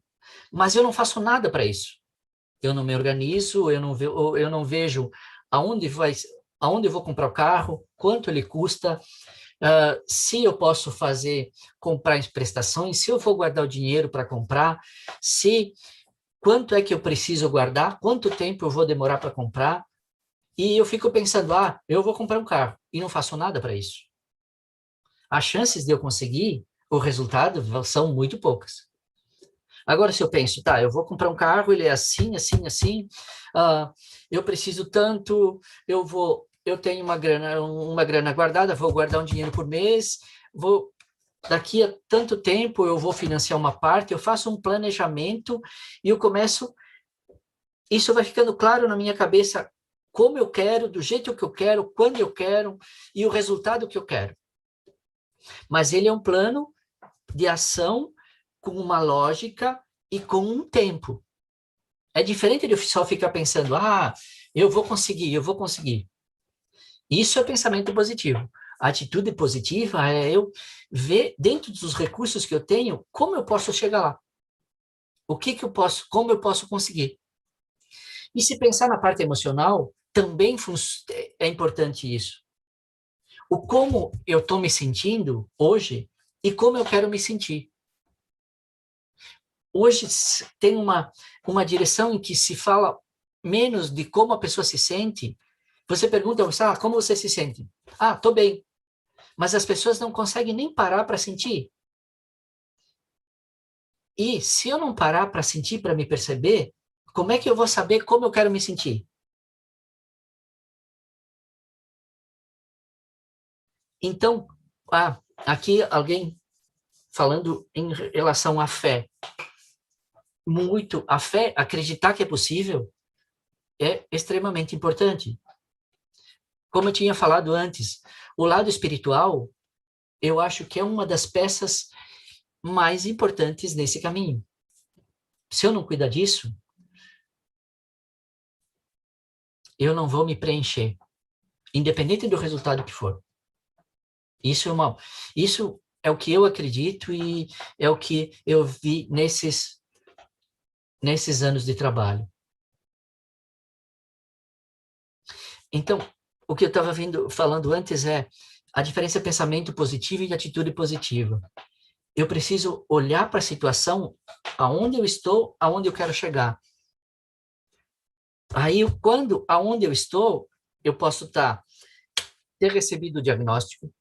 mas eu não faço nada para isso. Eu não me organizo, eu não vejo aonde eu vou comprar o carro, quanto ele custa, se eu posso comprar em prestações, se eu vou guardar o dinheiro para comprar, quanto é que eu preciso guardar, quanto tempo eu vou demorar para comprar. E eu fico pensando, eu vou comprar um carro, e não faço nada para isso. As chances de eu conseguir o resultado são muito poucas. Agora, se eu penso, eu vou comprar um carro, ele é assim, assim, assim, eu preciso tanto, eu tenho uma grana guardada, vou guardar um dinheiro por mês, daqui a tanto tempo eu vou financiar uma parte, eu faço um planejamento e eu começo, isso vai ficando claro na minha cabeça, como eu quero, do jeito que eu quero, quando eu quero e o resultado que eu quero. Mas ele é um plano de ação com uma lógica e com um tempo. É diferente de só ficar pensando, eu vou conseguir, eu vou conseguir. Isso é pensamento positivo. A atitude positiva é eu ver, dentro dos recursos que eu tenho, como eu posso chegar lá. Como eu posso conseguir. E se pensar na parte emocional, também é importante isso. O como eu estou me sentindo hoje e como eu quero me sentir. Hoje tem uma direção em que se fala menos de como a pessoa se sente. Você pergunta, como você se sente? Estou bem. Mas as pessoas não conseguem nem parar para sentir. E se eu não parar para sentir, para me perceber, como é que eu vou saber como eu quero me sentir? Então, aqui alguém falando em relação à fé. A fé, acreditar que é possível, é extremamente importante. Como eu tinha falado antes, o lado espiritual, eu acho que é uma das peças mais importantes nesse caminho. Se eu não cuidar disso, eu não vou me preencher, independente do resultado que for. Isso é o que eu acredito e é o que eu vi nesses anos de trabalho. Então, o que eu estava falando antes é a diferença de pensamento positivo e de atitude positiva. Eu preciso olhar para a situação, aonde eu estou, aonde eu quero chegar. Aí, aonde eu estou, eu posso ter recebido o diagnóstico,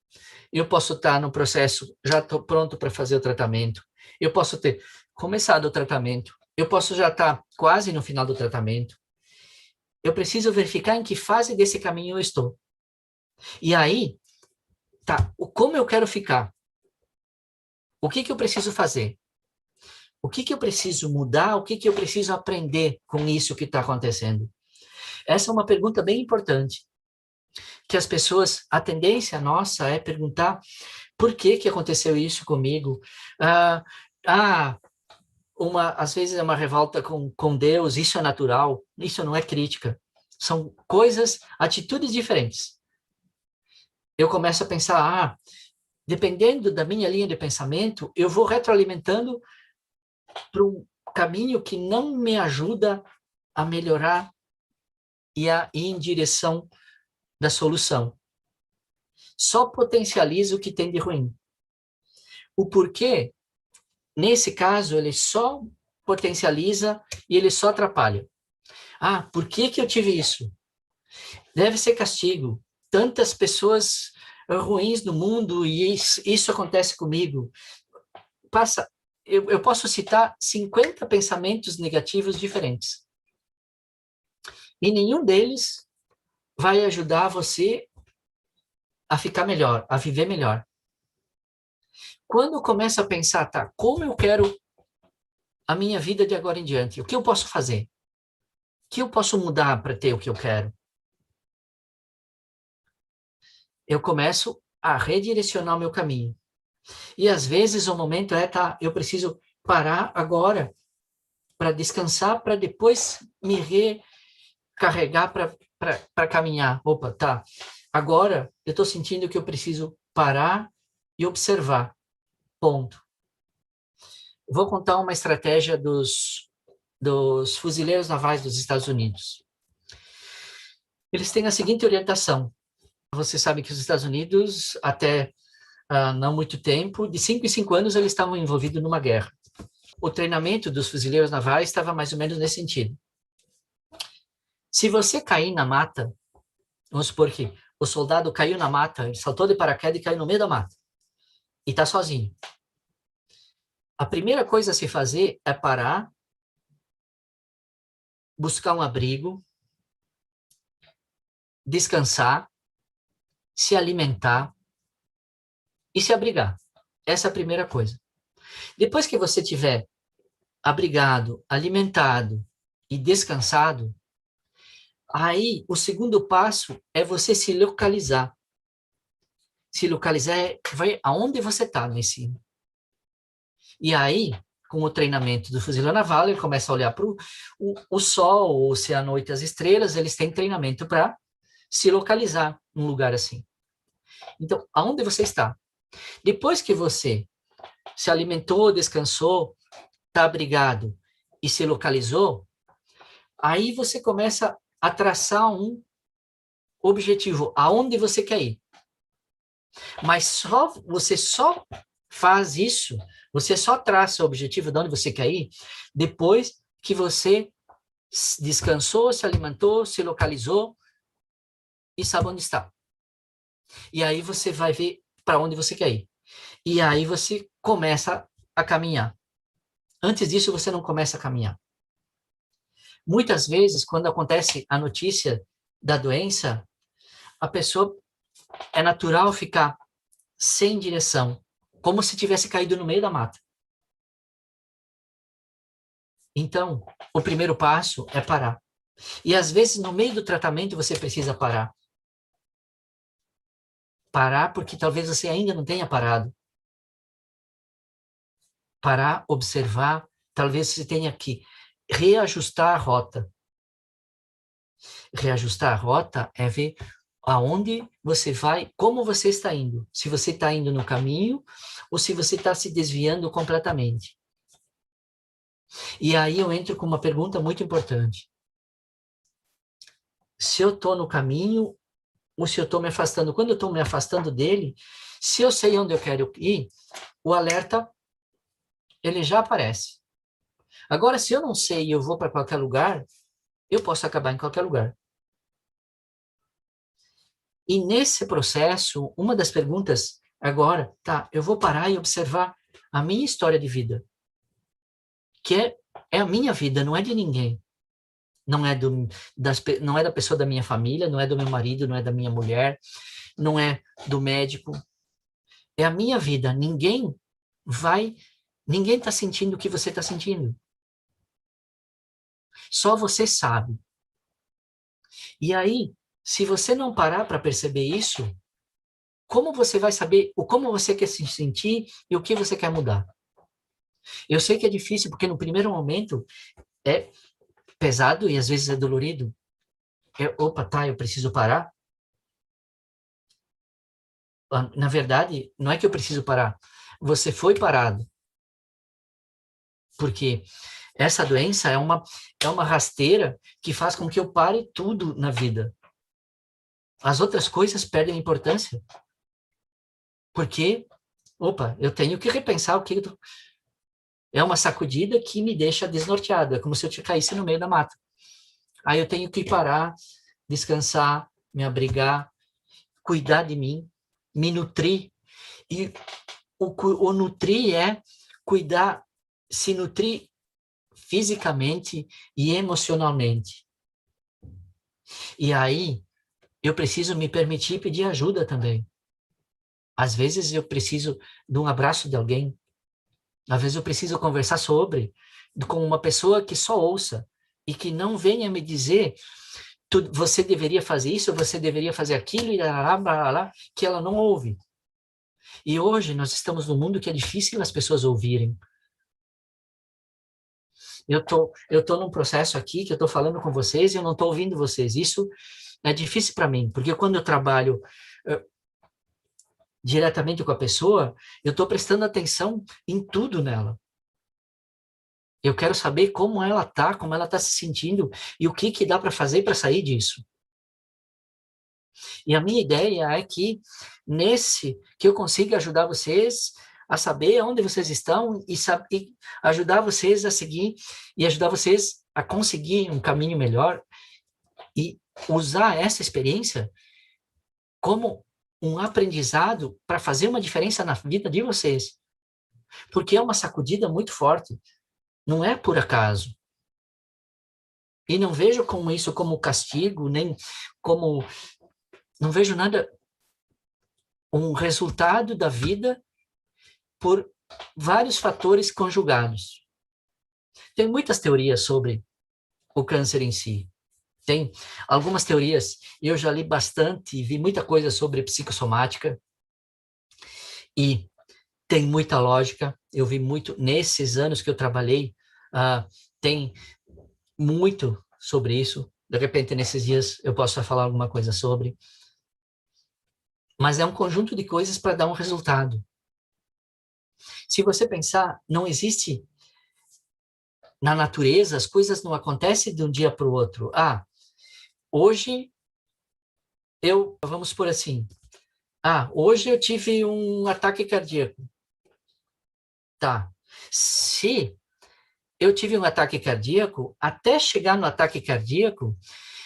eu posso estar no processo, já estou pronto para fazer o tratamento, eu posso ter começado o tratamento, eu posso já estar quase no final do tratamento. Eu preciso verificar em que fase desse caminho eu estou. E aí, como eu quero ficar? O que eu preciso fazer? O que eu preciso mudar? O que eu preciso aprender com isso que está acontecendo? Essa é uma pergunta bem importante, que as pessoas, a tendência nossa é perguntar por que aconteceu isso comigo? Às vezes é uma revolta com Deus, isso é natural, isso não é crítica. São atitudes diferentes. Eu começo a pensar, dependendo da minha linha de pensamento, eu vou retroalimentando para um caminho que não me ajuda a melhorar e a ir em direção da solução. Só potencializa o que tem de ruim. O porquê, nesse caso, ele só potencializa e ele só atrapalha. Ah, por que que eu tive isso? Deve ser castigo. Tantas pessoas ruins no mundo e isso acontece comigo. Eu posso citar 50 pensamentos negativos diferentes. E nenhum deles vai ajudar você a ficar melhor, a viver melhor. Quando começa a pensar, tá, como eu quero a minha vida de agora em diante? O que eu posso fazer? O que eu posso mudar para ter o que eu quero? Eu começo a redirecionar o meu caminho. E às vezes o momento é, tá, eu preciso parar agora para descansar, para depois me recarregar para caminhar. Opa, tá. Agora eu estou sentindo que eu preciso parar e observar. Ponto. Vou contar uma estratégia dos fuzileiros navais dos Estados Unidos. Eles têm a seguinte orientação. Você sabe que os Estados Unidos, até não muito tempo, de 5 em 5 anos, eles estavam envolvidos numa guerra. O treinamento dos fuzileiros navais estava mais ou menos nesse sentido. Se você cair na mata, vamos supor que o soldado caiu na mata, ele saltou de paraquedas e caiu no meio da mata. E está sozinho. A primeira coisa a se fazer é parar, buscar um abrigo, descansar, se alimentar e se abrigar. Essa é a primeira coisa. Depois que você tiver abrigado, alimentado e descansado, aí o segundo passo é você se localizar. Se localizar é ver aonde você está nesse. E aí, com o treinamento do fuzileiro naval, ele começa a olhar para o sol, ou se à noite as estrelas, eles têm treinamento para se localizar num lugar assim. Então, aonde você está? Depois que você se alimentou, descansou, está abrigado e se localizou, aí você começa a traçar um objetivo, aonde você quer ir. Mas você só faz isso, você só traça o objetivo de onde você quer ir, depois que você descansou, se alimentou, se localizou e sabe onde está. E aí você vai ver para onde você quer ir. E aí você começa a caminhar. Antes disso, você não começa a caminhar. Muitas vezes, quando acontece a notícia da doença, a pessoa é natural ficar sem direção, como se tivesse caído no meio da mata. Então, o primeiro passo é parar. E às vezes, no meio do tratamento, você precisa parar. Parar porque talvez você ainda não tenha parado. Parar, observar, talvez você tenha que reajustar a rota. Reajustar a rota é ver aonde você vai, como você está indo. Se você está indo no caminho ou se você está se desviando completamente. E aí eu entro com uma pergunta muito importante. Se eu estou no caminho ou se eu estou me afastando? Quando eu estou me afastando dele, se eu sei onde eu quero ir, o alerta ele já aparece. Agora, se eu não sei e eu vou para qualquer lugar, eu posso acabar em qualquer lugar. E nesse processo, uma das perguntas agora, tá, eu vou parar e observar a minha história de vida, que é a minha vida, não é de ninguém. Não é, não é da pessoa da minha família, não é do meu marido, não é da minha mulher, não é do médico. É a minha vida. Ninguém está sentindo o que você está sentindo. Só você sabe. E aí, se você não parar para perceber isso, como você vai saber como você quer se sentir e o que você quer mudar? Eu sei que é difícil, porque no primeiro momento é pesado e às vezes é dolorido. Opa, tá, eu preciso parar. Na verdade, não é que eu preciso parar. Você foi parado. Porque Essa doença é uma rasteira que faz com que eu pare tudo na vida. As outras coisas perdem importância. Porque, opa, eu tenho que repensar o que... É uma sacudida que me deixa desnorteado. É como se eu caísse no meio da mata. Aí eu tenho que parar, descansar, me abrigar, cuidar de mim, me nutrir. E o nutrir é cuidar, se nutrir fisicamente e emocionalmente. E aí, eu preciso me permitir pedir ajuda também. Às vezes eu preciso de um abraço de alguém. Às vezes eu preciso conversar com uma pessoa que só ouça e que não venha me dizer você deveria fazer isso, você deveria fazer aquilo, e lá, que ela não ouve. E hoje nós estamos num mundo que é difícil as pessoas ouvirem. Eu tô num processo aqui que eu tô falando com vocês e eu não tô ouvindo vocês. Isso é difícil para mim, porque quando eu trabalho diretamente com a pessoa, eu estou prestando atenção em tudo nela. Eu quero saber como ela está, como ela está se sentindo e o que dá para fazer para sair disso. E a minha ideia é que eu consiga ajudar vocês a saber onde vocês estão e ajudar vocês a seguir e ajudar vocês a conseguir um caminho melhor e usar essa experiência como um aprendizado para fazer uma diferença na vida de vocês. Porque é uma sacudida muito forte. Não é por acaso. E não vejo isso como castigo, nem como... Não vejo nada... Um resultado da vida por vários fatores conjugados. Tem muitas teorias sobre o câncer em si. Tem algumas teorias, eu já li bastante, vi muita coisa sobre psicossomática, e tem muita lógica. Eu vi muito, nesses anos que eu trabalhei, tem muito sobre isso. De repente, nesses dias, eu posso falar alguma coisa sobre. Mas é um conjunto de coisas para dar um resultado. Se você pensar, não existe na natureza, as coisas não acontecem de um dia para o outro. Hoje vamos por assim, hoje eu tive um ataque cardíaco. Tá. Se eu tive um ataque cardíaco, até chegar no ataque cardíaco,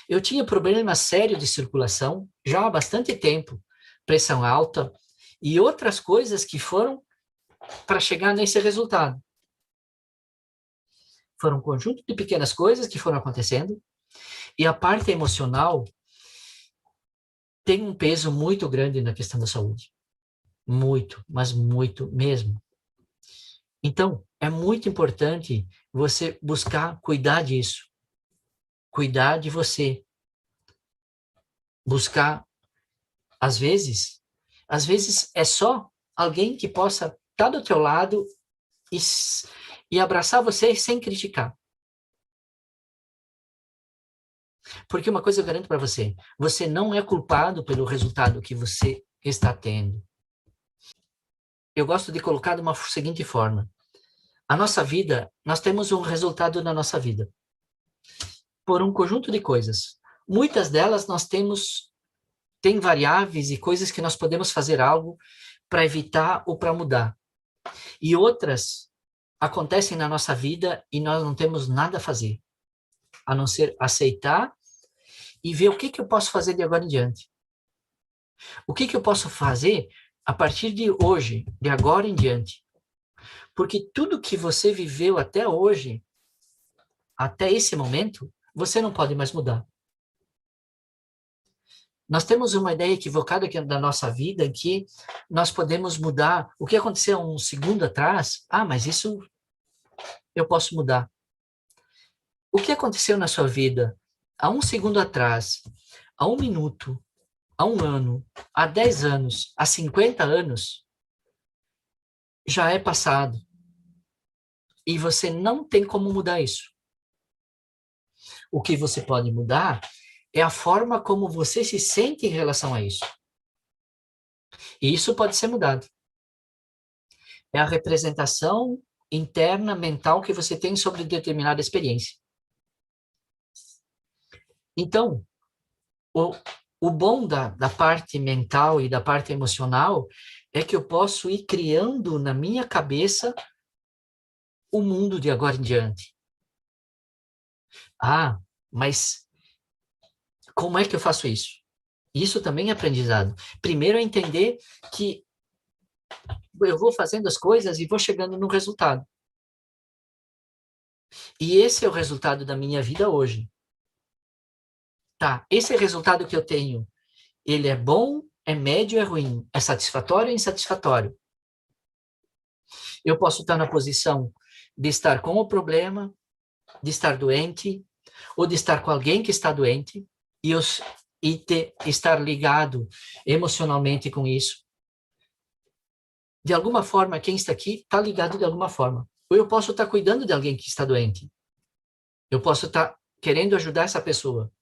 eu tinha problema sério de circulação já há bastante tempo, pressão alta e outras coisas que foram para chegar nesse resultado. Foram um conjunto de pequenas coisas que foram acontecendo e a parte emocional tem um peso muito grande na questão da saúde. Muito, mas muito mesmo. Então, é muito importante você buscar cuidar disso. Cuidar de você. Buscar, às vezes é só alguém que possa estar do teu lado e abraçar você sem criticar. Porque uma coisa eu garanto para você, você não é culpado pelo resultado que você está tendo. Eu gosto de colocar de uma seguinte forma. A nossa vida, nós temos um resultado na nossa vida. Por um conjunto de coisas. Muitas delas tem variáveis e coisas que nós podemos fazer algo para evitar ou para mudar. E outras acontecem na nossa vida e nós não temos nada a fazer, a não ser aceitar e ver o que eu posso fazer de agora em diante. O que eu posso fazer a partir de hoje, de agora em diante. Porque tudo que você viveu até hoje, até esse momento, você não pode mais mudar. Nós temos uma ideia equivocada aqui da nossa vida em que nós podemos mudar. O que aconteceu um segundo atrás, mas isso eu posso mudar. O que aconteceu na sua vida há um segundo atrás, há um minuto, há um ano, há 10 anos, há 50 anos, já é passado. E você não tem como mudar isso. O que você pode mudar é a forma como você se sente em relação a isso. E isso pode ser mudado. É a representação interna, mental, que você tem sobre determinada experiência. Então, o bom da parte mental e da parte emocional é que eu posso ir criando na minha cabeça o mundo de agora em diante. Ah, mas como é que eu faço isso? Isso também é aprendizado. Primeiro é entender que eu vou fazendo as coisas e vou chegando no resultado. E esse é o resultado da minha vida hoje. Tá, esse é o resultado que eu tenho. Ele é bom, é médio, é ruim, é satisfatório ou insatisfatório? Eu posso estar na posição de estar com o problema, de estar doente, ou de estar com alguém que está doente, estar ligado emocionalmente com isso. De alguma forma, quem está aqui está ligado de alguma forma. Ou eu posso estar cuidando de alguém que está doente. Eu posso estar querendo ajudar essa pessoa.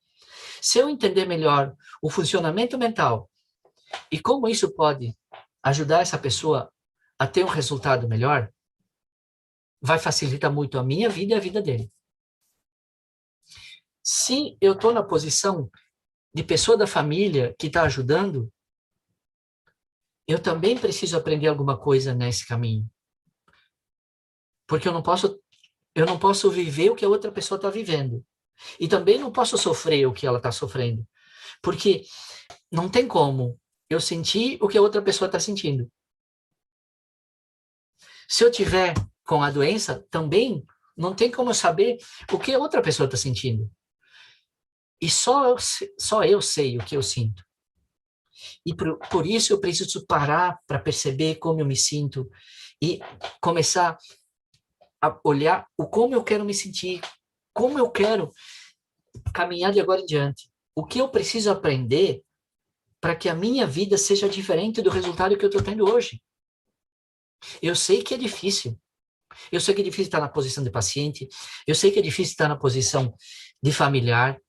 Se eu entender melhor o funcionamento mental e como isso pode ajudar essa pessoa a ter um resultado melhor, vai facilitar muito a minha vida e a vida dele. Se eu estou na posição de pessoa da família que está ajudando, eu também preciso aprender alguma coisa nesse caminho. Porque eu não posso viver o que a outra pessoa está vivendo. E também não posso sofrer o que ela está sofrendo. Porque não tem como eu sentir o que a outra pessoa está sentindo. Se eu tiver com a doença, também não tem como eu saber o que a outra pessoa está sentindo. E só eu sei o que eu sinto. E por isso eu preciso parar para perceber como eu me sinto e começar a olhar o como eu quero me sentir, como eu quero caminhar de agora em diante. O que eu preciso aprender para que a minha vida seja diferente do resultado que eu estou tendo hoje. Eu sei que é difícil. Eu sei que é difícil estar na posição de paciente. Eu sei que é difícil estar na posição de familiar.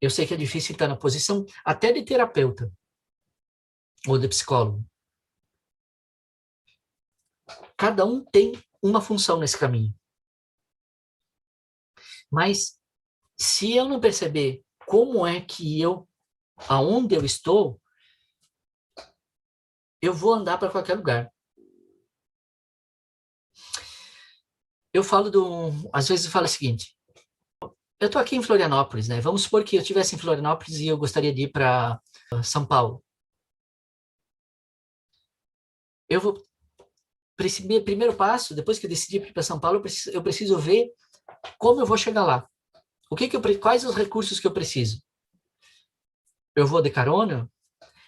Eu sei que é difícil estar na posição até de terapeuta ou de psicólogo. Cada um tem uma função nesse caminho. Mas se eu não perceber como é que aonde eu estou, eu vou andar para qualquer lugar. Às vezes eu falo o seguinte, eu estou aqui em Florianópolis, né? Vamos supor que eu estivesse em Florianópolis e eu gostaria de ir para São Paulo. Eu vou primeiro passo, depois que eu decidi ir para São Paulo, eu preciso ver como eu vou chegar lá. Quais os recursos que eu preciso? Eu vou de carona?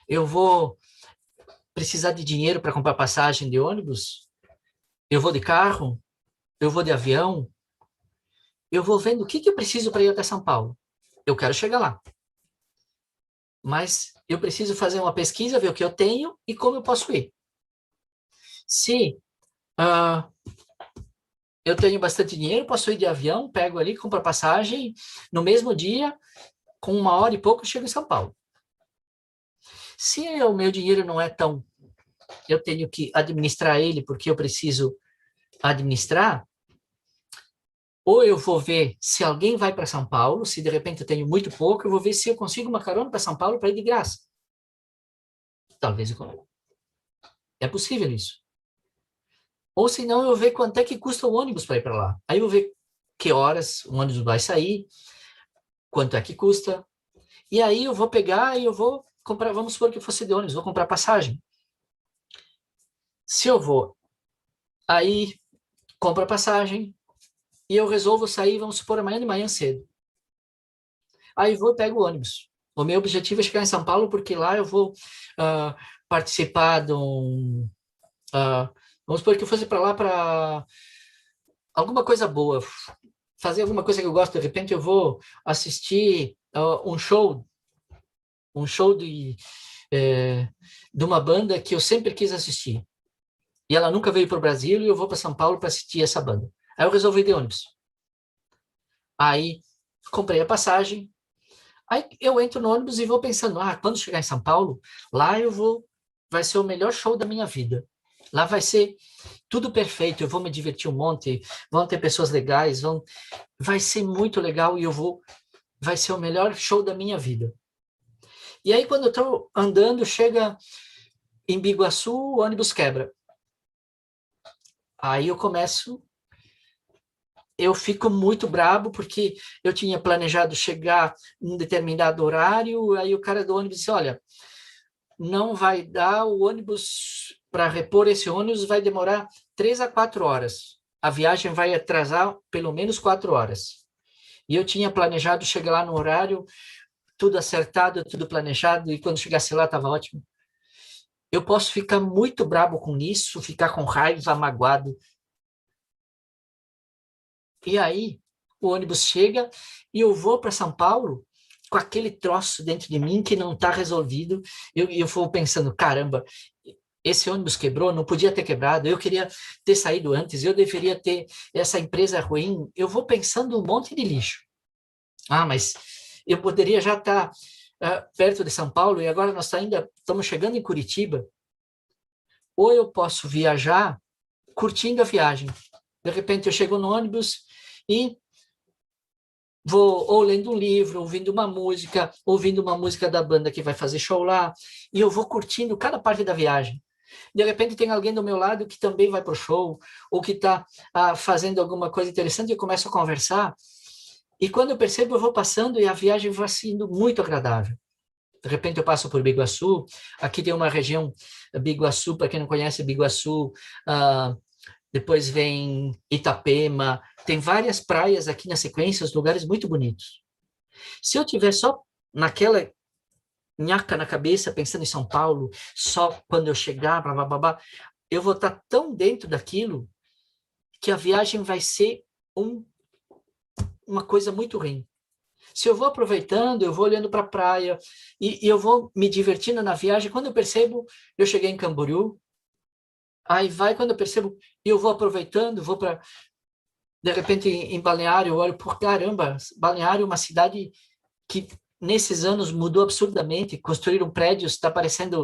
Eu vou precisar de dinheiro para comprar passagem de ônibus? Eu vou de carro? Eu vou de avião? Eu vou vendo o que eu preciso para ir até São Paulo. Eu quero chegar lá. Mas eu preciso fazer uma pesquisa, ver o que eu tenho e como eu posso ir. Se eu tenho bastante dinheiro, posso ir de avião, pego ali, compro a passagem, no mesmo dia, com 1 hora e pouco, eu chego em São Paulo. Se o meu dinheiro não é tão... Eu tenho que administrar ele porque eu preciso administrar, ou eu vou ver se alguém vai para São Paulo, se de repente eu tenho muito pouco, eu vou ver se eu consigo uma carona para São Paulo para ir de graça. Talvez eu... É possível isso. Ou se não, eu vou ver quanto é que custa o ônibus para ir para lá. Aí eu vou ver que horas o ônibus vai sair, quanto é que custa. E aí eu vou pegar e eu vou comprar, vamos supor que eu fosse de ônibus, vou comprar passagem. Se eu vou, aí compro a passagem e eu resolvo sair, vamos supor, amanhã de manhã cedo. Aí vou e pego o ônibus. O meu objetivo é chegar em São Paulo, porque lá eu vou participar de um... vamos supor que eu fosse para lá para alguma coisa boa, fazer alguma coisa que eu gosto, de repente eu vou assistir um show de uma banda que eu sempre quis assistir. E ela nunca veio para o Brasil e eu vou para São Paulo para assistir essa banda. Aí eu resolvi ir de ônibus. Aí comprei a passagem. Aí eu entro no ônibus e vou pensando, quando chegar em São Paulo, lá vai ser o melhor show da minha vida. Lá vai ser tudo perfeito, eu vou me divertir um monte, vão ter pessoas legais, vai ser muito legal e vai ser o melhor show da minha vida. E aí, quando eu estou andando, chega em Biguaçu, o ônibus quebra. Aí eu fico muito brabo, porque eu tinha planejado chegar em um determinado horário, aí o cara do ônibus disse, olha, não vai dar, o ônibus, para repor esse ônibus, vai demorar 3 a 4 horas. A viagem vai atrasar pelo menos 4 horas. E eu tinha planejado chegar lá no horário, tudo acertado, tudo planejado, e quando chegasse lá estava ótimo. Eu posso ficar muito brabo com isso, ficar com raiva, magoado. E aí, o ônibus chega e eu vou para São Paulo com aquele troço dentro de mim que não está resolvido. Eu vou pensando, caramba, esse ônibus quebrou, não podia ter quebrado, eu queria ter saído antes, eu deveria ter, essa empresa é ruim. Eu vou pensando um monte de lixo. Ah, mas eu poderia já estar perto de São Paulo e agora nós ainda estamos chegando em Curitiba. Ou eu posso viajar curtindo a viagem. De repente eu chego no ônibus e vou ou lendo um livro, ouvindo uma música da banda que vai fazer show lá, e eu vou curtindo cada parte da viagem. De repente tem alguém do meu lado que também vai para o show, ou que está fazendo alguma coisa interessante, e eu começo a conversar, e quando eu percebo, eu vou passando e a viagem vai sendo muito agradável. De repente eu passo por Biguaçu, aqui tem uma região, Biguaçu, para quem não conhece, Biguaçu, depois vem Itapema, tem várias praias aqui na sequência, os lugares muito bonitos. Se eu tiver só naquela nhaca na cabeça, pensando em São Paulo, só quando eu chegar, blá, blá, blá, blá, eu vou estar tão dentro daquilo que a viagem vai ser uma coisa muito ruim. Se eu vou aproveitando, eu vou olhando para a praia e eu vou me divertindo na viagem, quando eu percebo, eu cheguei em Camboriú, aí vai, quando eu percebo, eu vou aproveitando, vou para, de repente, em Balneário, eu olho, por caramba, Balneário é uma cidade que nesses anos mudou absurdamente, construíram prédios, está parecendo,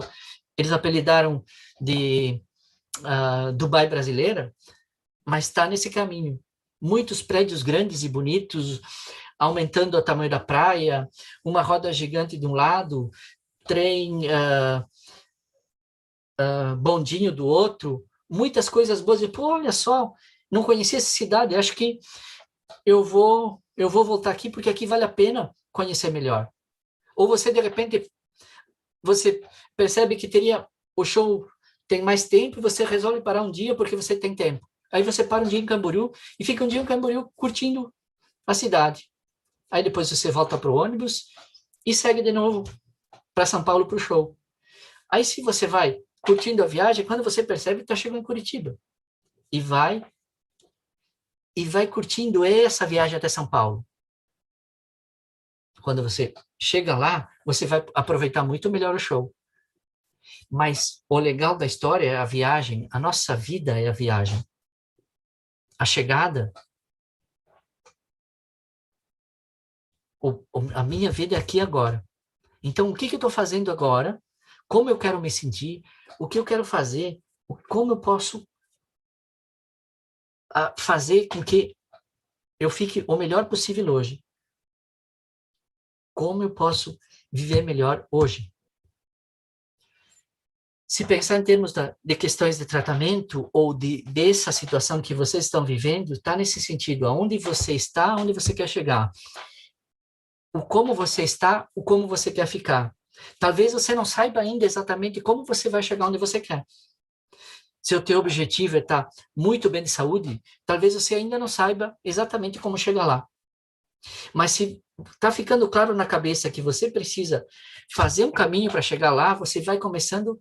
eles apelidaram de Dubai brasileira, mas está nesse caminho. Muitos prédios grandes e bonitos, aumentando o tamanho da praia, uma roda gigante de um lado, trem, bondinho do outro, muitas coisas boas. E, pô, olha só, não conhecia essa cidade, acho que eu vou voltar aqui porque aqui vale a pena conhecer melhor. Ou você, de repente, você percebe que o show tem mais tempo e você resolve parar um dia porque você tem tempo. Aí você para um dia em Camboriú e fica um dia em Camboriú curtindo a cidade. Aí depois você volta para o ônibus e segue de novo para São Paulo para o show. Aí se você vai curtindo a viagem, quando você percebe, está chegando em Curitiba. E vai curtindo essa viagem até São Paulo. Quando você chega lá, você vai aproveitar muito melhor o show. Mas o legal da história é a viagem, a nossa vida é a viagem. A chegada, a minha vida é aqui agora. Então, o que eu estou fazendo agora? Como eu quero me sentir? O que eu quero fazer? Como eu posso fazer com que eu fique o melhor possível hoje? Como eu posso viver melhor hoje? Se pensar em termos de questões de tratamento ou dessa situação que vocês estão vivendo, está nesse sentido, aonde você está, aonde você quer chegar. O como você está, o como você quer ficar. Talvez você não saiba ainda exatamente como você vai chegar onde você quer. Se o teu objetivo é estar muito bem de saúde, talvez você ainda não saiba exatamente como chegar lá. Mas se está ficando claro na cabeça que você precisa fazer um caminho para chegar lá, você vai começando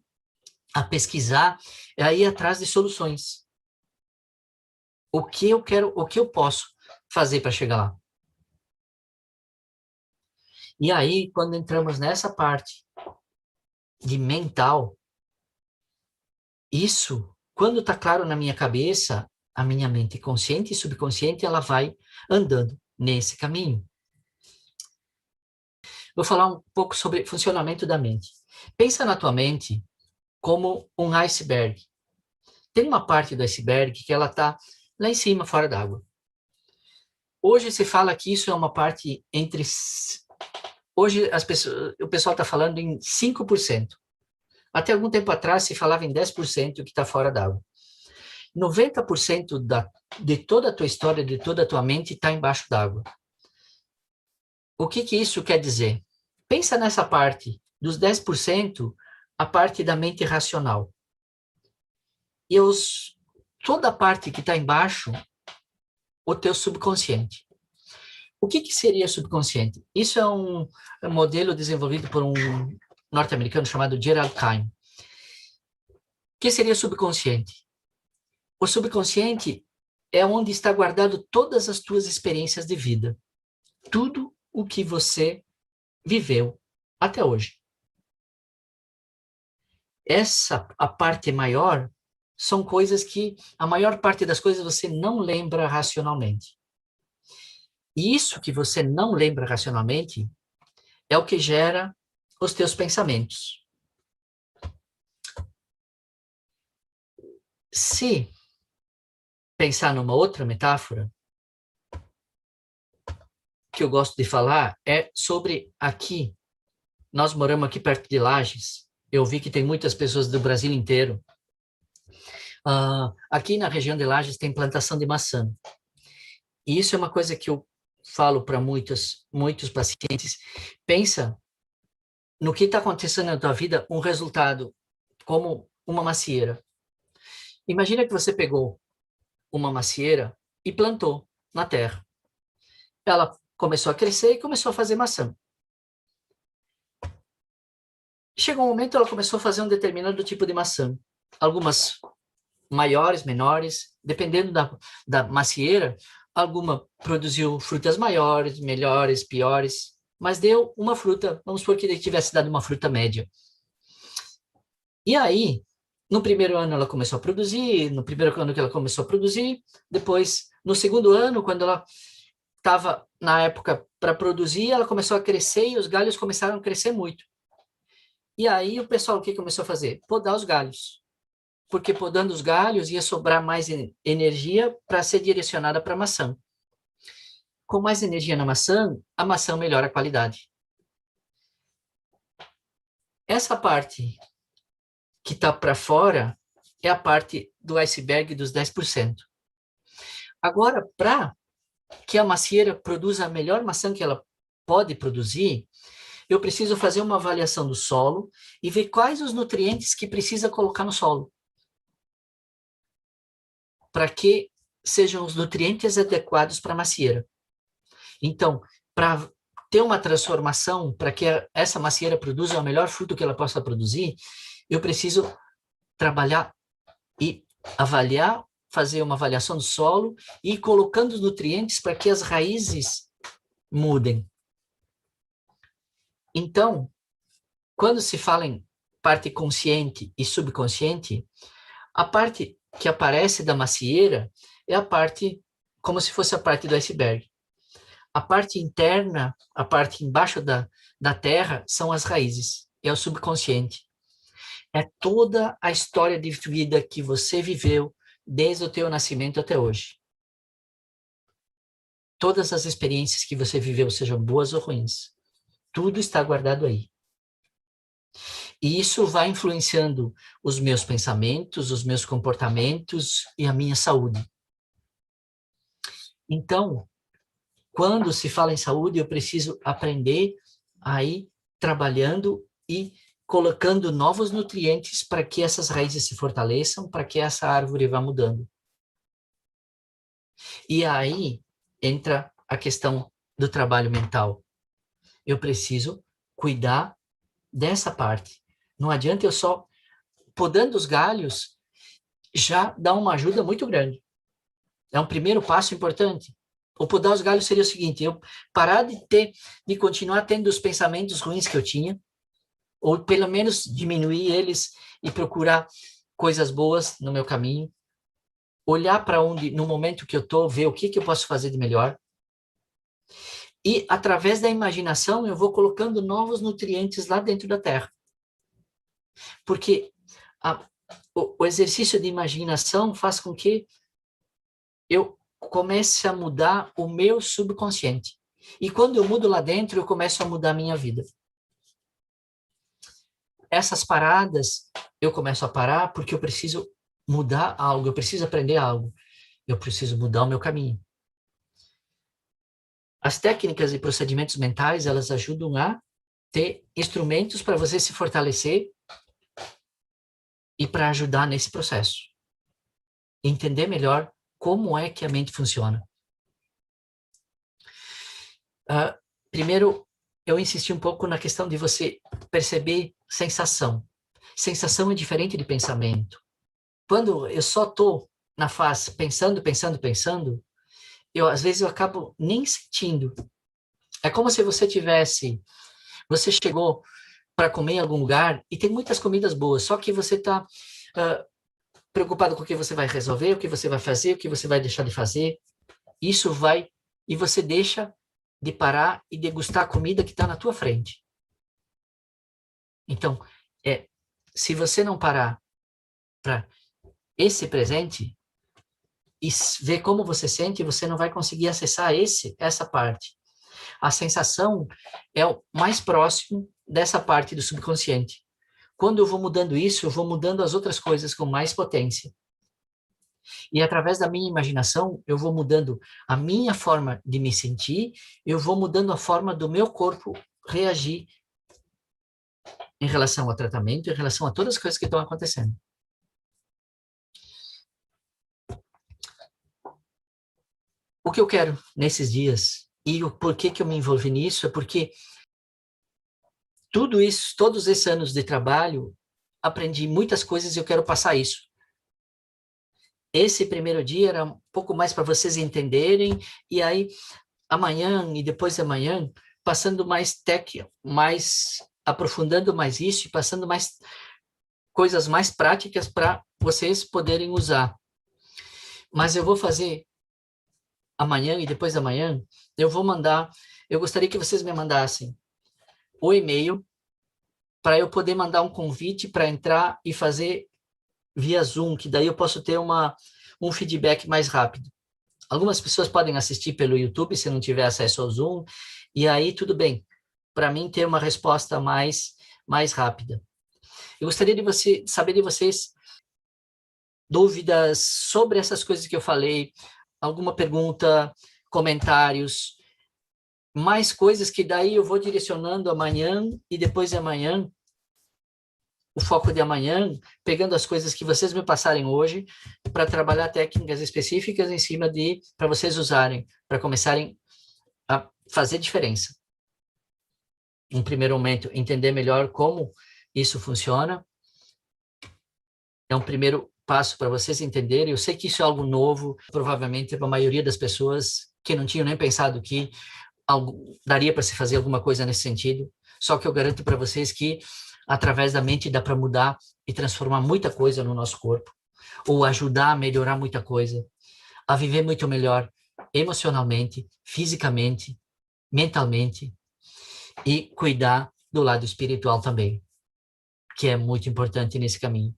a pesquisar e a ir atrás de soluções. O que eu quero, o que eu posso fazer para chegar lá? E aí, quando entramos nessa parte de mental, isso, quando está claro na minha cabeça, a minha mente consciente e subconsciente, ela vai andando nesse caminho. Vou falar um pouco sobre funcionamento da mente. Pensa na tua mente como um iceberg. tem uma parte do iceberg que ela está lá em cima, fora d'água. Hoje se fala que isso é uma parte entre... Hoje o pessoal está falando em 5%. Até algum tempo atrás se falava em 10% que está fora d'água. 90% de toda a tua história, de toda a tua mente está embaixo d'água. O que isso quer dizer? Pensa nessa parte, dos 10%, a parte da mente racional. E toda a parte que está embaixo, o teu subconsciente. O que seria subconsciente? Isso é um modelo desenvolvido por um norte-americano chamado Gerald Kein. O que seria subconsciente? O subconsciente é onde está guardado todas as tuas experiências de vida. Tudo o que você viveu até hoje. A parte maior, são coisas que, a maior parte das coisas você não lembra racionalmente. E isso que você não lembra racionalmente é o que gera os teus pensamentos. Se pensar numa outra metáfora, que eu gosto de falar, é sobre aqui. Nós moramos aqui perto de Lages. Eu vi que tem muitas pessoas do Brasil inteiro. Aqui na região de Lages tem plantação de maçã. E isso é uma coisa que eu falo para muitos pacientes. Pensa no que está acontecendo na tua vida, um resultado como uma macieira. Imagina que você pegou uma macieira e plantou na terra. Ela começou a crescer e começou a fazer maçã. Chegou um momento, ela começou a fazer um determinado tipo de maçã. Algumas maiores, menores, dependendo da macieira, alguma produziu frutas maiores, melhores, piores, mas deu uma fruta, vamos supor que ele tivesse dado uma fruta média. E aí, no primeiro ano ela começou a produzir, no primeiro ano que ela começou a produzir, depois, no segundo ano, quando ela estava na época para produzir, ela começou a crescer e os galhos começaram a crescer muito. E aí o pessoal o que começou a fazer? Podar os galhos. Porque podando os galhos ia sobrar mais energia para ser direcionada para a maçã. Com mais energia na maçã, a maçã melhora a qualidade. Essa parte que está para fora é a parte do iceberg dos 10%. Agora, para que a macieira produza a melhor maçã que ela pode produzir, eu preciso fazer uma avaliação do solo e ver quais os nutrientes que precisa colocar no solo, para que sejam os nutrientes adequados para a macieira. Então, para ter uma transformação, para que essa macieira produza o melhor fruto que ela possa produzir, eu preciso trabalhar e avaliar, fazer uma avaliação do solo e ir colocando os nutrientes para que as raízes mudem. Então, quando se fala em parte consciente e subconsciente, a parte que aparece da macieira é a parte, como se fosse a parte do iceberg. A parte interna, a parte embaixo da terra, são as raízes, é o subconsciente. É toda a história de vida que você viveu desde o teu nascimento até hoje. Todas as experiências que você viveu, sejam boas ou ruins, tudo está guardado aí. E isso vai influenciando os meus pensamentos, os meus comportamentos e a minha saúde. Então, quando se fala em saúde, eu preciso aprender a ir trabalhando e colocando novos nutrientes para que essas raízes se fortaleçam, para que essa árvore vá mudando. E aí entra a questão do trabalho mental. Eu preciso cuidar dessa parte. Não adianta eu só podando os galhos, já dá uma ajuda muito grande. É um primeiro passo importante. O podar os galhos seria o seguinte: eu parar de continuar tendo os pensamentos ruins que eu tinha, ou pelo menos diminuir eles e procurar coisas boas no meu caminho, olhar para onde, no momento que eu estou, ver o que eu posso fazer de melhor. E, através da imaginação, eu vou colocando novos nutrientes lá dentro da terra. Porque o exercício de imaginação faz com que eu comece a mudar o meu subconsciente. E quando eu mudo lá dentro, eu começo a mudar a minha vida. Essas paradas, eu começo a parar porque eu preciso mudar algo, eu preciso aprender algo, eu preciso mudar o meu caminho. As técnicas e procedimentos mentais, elas ajudam a ter instrumentos para você se fortalecer e para ajudar nesse processo. Entender melhor como é que a mente funciona. Primeiro, eu insisti um pouco na questão de você perceber sensação. Sensação é diferente de pensamento. Quando eu só estou na fase pensando, às vezes eu acabo nem sentindo. É como se você chegou para comer em algum lugar e tem muitas comidas boas, só que você está preocupado com o que você vai resolver, o que você vai fazer, o que você vai deixar de fazer. Isso vai, e você deixa de parar e degustar a comida que está na tua frente. Então, se você não parar para esse presente e ver como você sente, você não vai conseguir acessar essa parte. A sensação é o mais próximo dessa parte do subconsciente. Quando eu vou mudando isso, eu vou mudando as outras coisas com mais potência. E através da minha imaginação, eu vou mudando a minha forma de me sentir, eu vou mudando a forma do meu corpo reagir em relação ao tratamento, em relação a todas as coisas que estão acontecendo. O que eu quero nesses dias e o porquê que eu me envolvi nisso é porque tudo isso, todos esses anos de trabalho, aprendi muitas coisas e eu quero passar isso. Esse primeiro dia era um pouco mais para vocês entenderem, e aí amanhã e depois de amanhã, passando mais aprofundando mais isso e passando mais coisas mais práticas para vocês poderem usar. Mas eu vou fazer amanhã e depois da manhã, eu gostaria que vocês me mandassem o e-mail para eu poder mandar um convite para entrar e fazer via Zoom, que daí eu posso ter um feedback mais rápido. Algumas pessoas podem assistir pelo YouTube se não tiver acesso ao Zoom, e aí tudo bem, para mim ter uma resposta mais rápida. Eu gostaria de saber de vocês dúvidas sobre essas coisas que eu falei, alguma pergunta, comentários, mais coisas que daí eu vou direcionando amanhã e depois de amanhã, o foco de amanhã, pegando as coisas que vocês me passarem hoje, para trabalhar técnicas específicas em cima para vocês usarem, para começarem a fazer diferença. Em primeiro momento, entender melhor como isso funciona. É um primeiro passo para vocês entenderem. Eu sei que isso é algo novo, provavelmente para a maioria das pessoas que não tinham nem pensado que daria para se fazer alguma coisa nesse sentido. Só que eu garanto para vocês que através da mente dá para mudar e transformar muita coisa no nosso corpo, ou ajudar a melhorar muita coisa, a viver muito melhor emocionalmente, fisicamente, mentalmente, e cuidar do lado espiritual também, que é muito importante nesse caminho.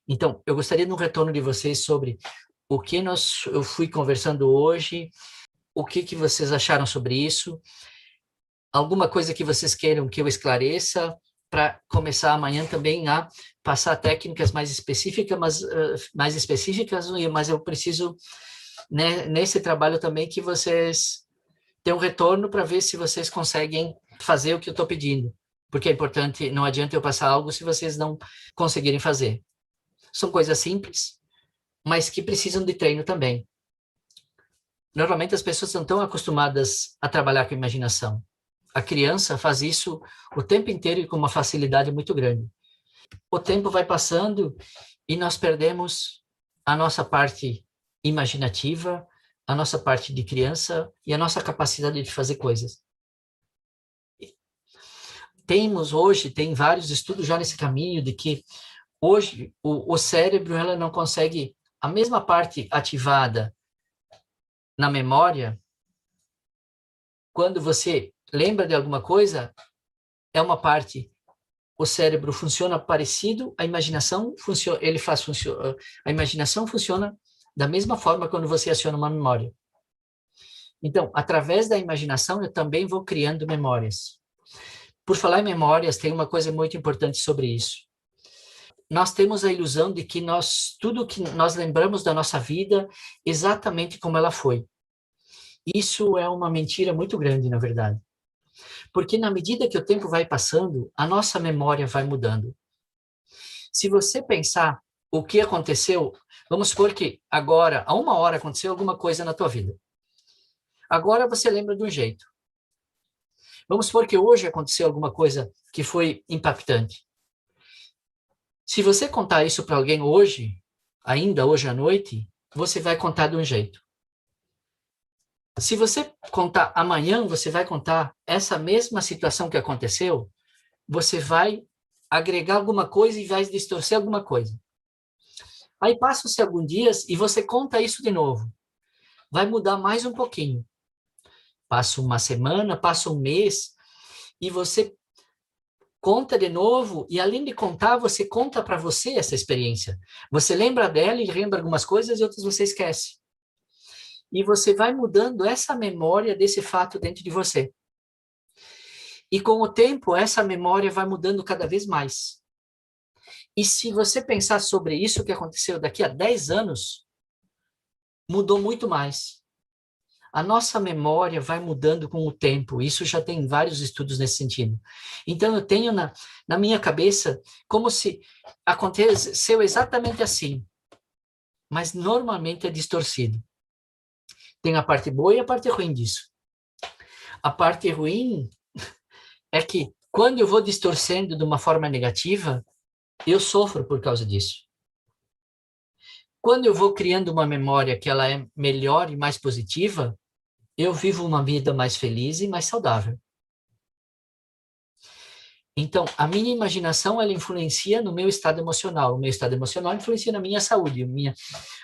Então, eu gostaria de um retorno de vocês sobre o que eu fui conversando hoje, o que vocês acharam sobre isso, alguma coisa que vocês queiram que eu esclareça, para começar amanhã também a passar técnicas mais específicas, mas eu preciso, né, nesse trabalho também, que vocês tenham um retorno para ver se vocês conseguem fazer o que eu estou pedindo, porque é importante, não adianta eu passar algo se vocês não conseguirem fazer. São coisas simples, mas que precisam de treino também. Normalmente as pessoas não estão acostumadas a trabalhar com imaginação. A criança faz isso o tempo inteiro e com uma facilidade muito grande. O tempo vai passando e nós perdemos a nossa parte imaginativa, a nossa parte de criança e a nossa capacidade de fazer coisas. Tem vários estudos já nesse caminho de que hoje o cérebro ela não consegue, a mesma parte ativada na memória, quando você lembra de alguma coisa, é uma parte o cérebro funciona parecido, a imaginação funciona, a imaginação funciona da mesma forma quando você aciona uma memória. Então, através da imaginação, eu também vou criando memórias. Por falar em memórias, tem uma coisa muito importante sobre isso. Nós temos a ilusão de que tudo que nós lembramos da nossa vida exatamente como ela foi. Isso é uma mentira muito grande, na verdade. Porque na medida que o tempo vai passando, a nossa memória vai mudando. Se você pensar o que aconteceu, vamos supor que agora, há 1 hora, aconteceu alguma coisa na tua vida. Agora você lembra de um jeito. Vamos supor que hoje aconteceu alguma coisa que foi impactante. Se você contar isso para alguém hoje, ainda hoje à noite, você vai contar de um jeito. Se você contar amanhã, você vai contar essa mesma situação que aconteceu, você vai agregar alguma coisa e vai distorcer alguma coisa. Aí passam-se alguns dias e você conta isso de novo. Vai mudar mais um pouquinho. Passa uma semana, passa um mês, e você conta de novo, e além de contar, você conta para você essa experiência. Você lembra dela e lembra algumas coisas e outras você esquece. E você vai mudando essa memória desse fato dentro de você. E com o tempo, essa memória vai mudando cada vez mais. E se você pensar sobre isso que aconteceu daqui a 10 anos, mudou muito mais. A nossa memória vai mudando com o tempo. Isso já tem vários estudos nesse sentido. Então, eu tenho na minha cabeça como se aconteceu exatamente assim. Mas normalmente é distorcido. Tem a parte boa e a parte ruim disso. A parte ruim é que quando eu vou distorcendo de uma forma negativa, eu sofro por causa disso. Quando eu vou criando uma memória que ela é melhor e mais positiva, eu vivo uma vida mais feliz e mais saudável. Então, a minha imaginação, ela influencia no meu estado emocional. O meu estado emocional influencia na minha saúde.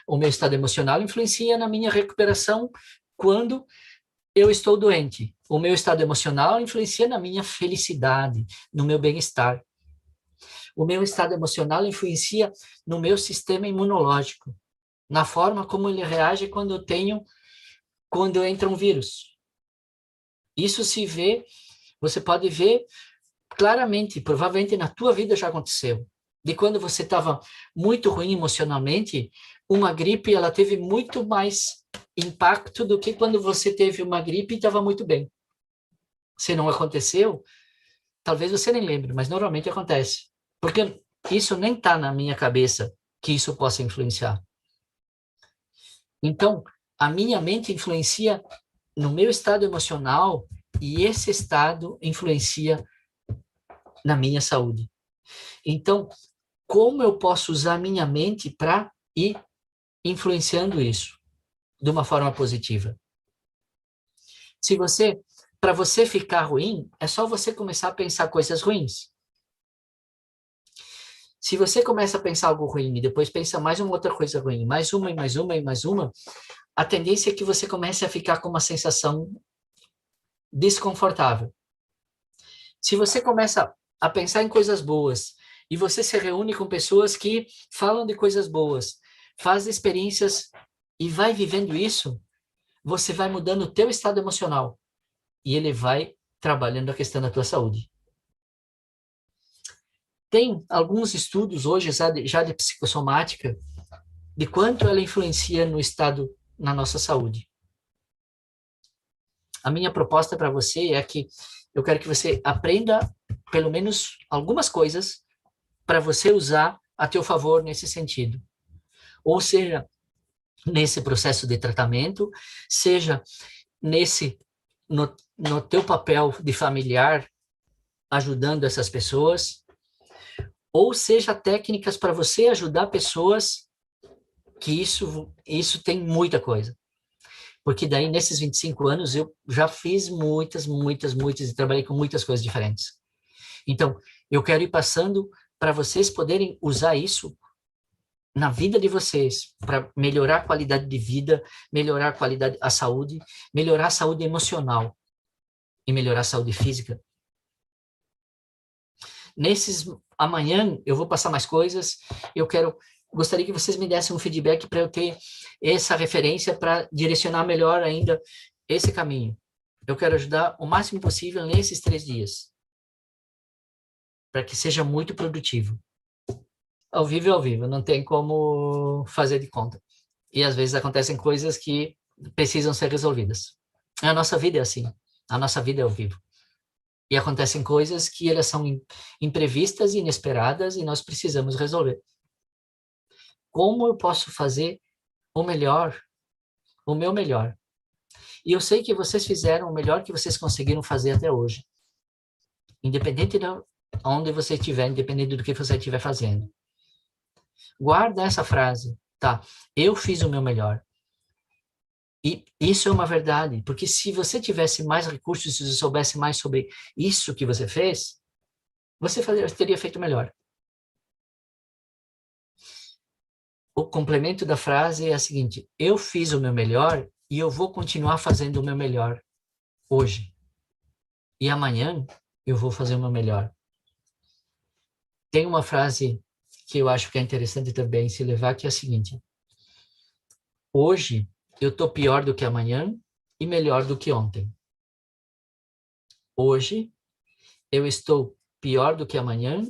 O meu estado emocional influencia na minha recuperação quando eu estou doente. O meu estado emocional influencia na minha felicidade, no meu bem-estar. O meu estado emocional influencia no meu sistema imunológico, na forma como ele reage quando entra um vírus. Isso se vê, você pode ver claramente, provavelmente na tua vida já aconteceu. De quando você estava muito ruim emocionalmente, uma gripe ela teve muito mais impacto do que quando você teve uma gripe e estava muito bem. Se não aconteceu, talvez você nem lembre, mas normalmente acontece. Porque isso nem está na minha cabeça que isso possa influenciar. Então, a minha mente influencia no meu estado emocional e esse estado influencia na minha saúde. Então, como eu posso usar a minha mente para ir influenciando isso de uma forma positiva? Para você ficar ruim, é só você começar a pensar coisas ruins. Se você começa a pensar algo ruim e depois pensa mais uma outra coisa ruim, mais uma e mais uma e mais uma, a tendência é que você comece a ficar com uma sensação desconfortável. Se você começa a pensar em coisas boas e você se reúne com pessoas que falam de coisas boas, faz experiências e vai vivendo isso, você vai mudando o teu estado emocional e ele vai trabalhando a questão da tua saúde. Tem alguns estudos hoje já de psicossomática de quanto ela influencia no estado, na nossa saúde. A minha proposta para você é que eu quero que você aprenda pelo menos algumas coisas para você usar a teu favor nesse sentido. Ou seja, nesse processo de tratamento, seja no teu papel de familiar, ajudando essas pessoas, ou seja, técnicas para você ajudar pessoas, que isso tem muita coisa. Porque daí, nesses 25 anos, eu já fiz muitas, e trabalhei com muitas coisas diferentes. Então, eu quero ir passando para vocês poderem usar isso na vida de vocês, para melhorar a qualidade de vida, melhorar a saúde, melhorar a saúde emocional e melhorar a saúde física. Amanhã eu vou passar mais coisas, gostaria que vocês me dessem um feedback para eu ter essa referência para direcionar melhor ainda esse caminho. Eu quero ajudar o máximo possível nesses 3 dias, para que seja muito produtivo. Ao vivo é ao vivo, não tem como fazer de conta. E às vezes acontecem coisas que precisam ser resolvidas. A nossa vida é assim, a nossa vida é ao vivo. E acontecem coisas que elas são imprevistas e inesperadas e nós precisamos resolver. Como eu posso fazer o meu melhor? E eu sei que vocês fizeram o melhor que vocês conseguiram fazer até hoje. Independente de onde você estiver, independente do que você estiver fazendo. Guarda essa frase, tá? Eu fiz o meu melhor. E isso é uma verdade, porque se você tivesse mais recursos, se você soubesse mais sobre isso que você fez, você teria feito melhor. O complemento da frase é a seguinte: eu fiz o meu melhor e eu vou continuar fazendo o meu melhor hoje. E amanhã eu vou fazer o meu melhor. Tem uma frase que eu acho que é interessante também se levar, que é a seguinte: hoje eu estou pior do que amanhã e melhor do que ontem. Hoje eu estou pior do que amanhã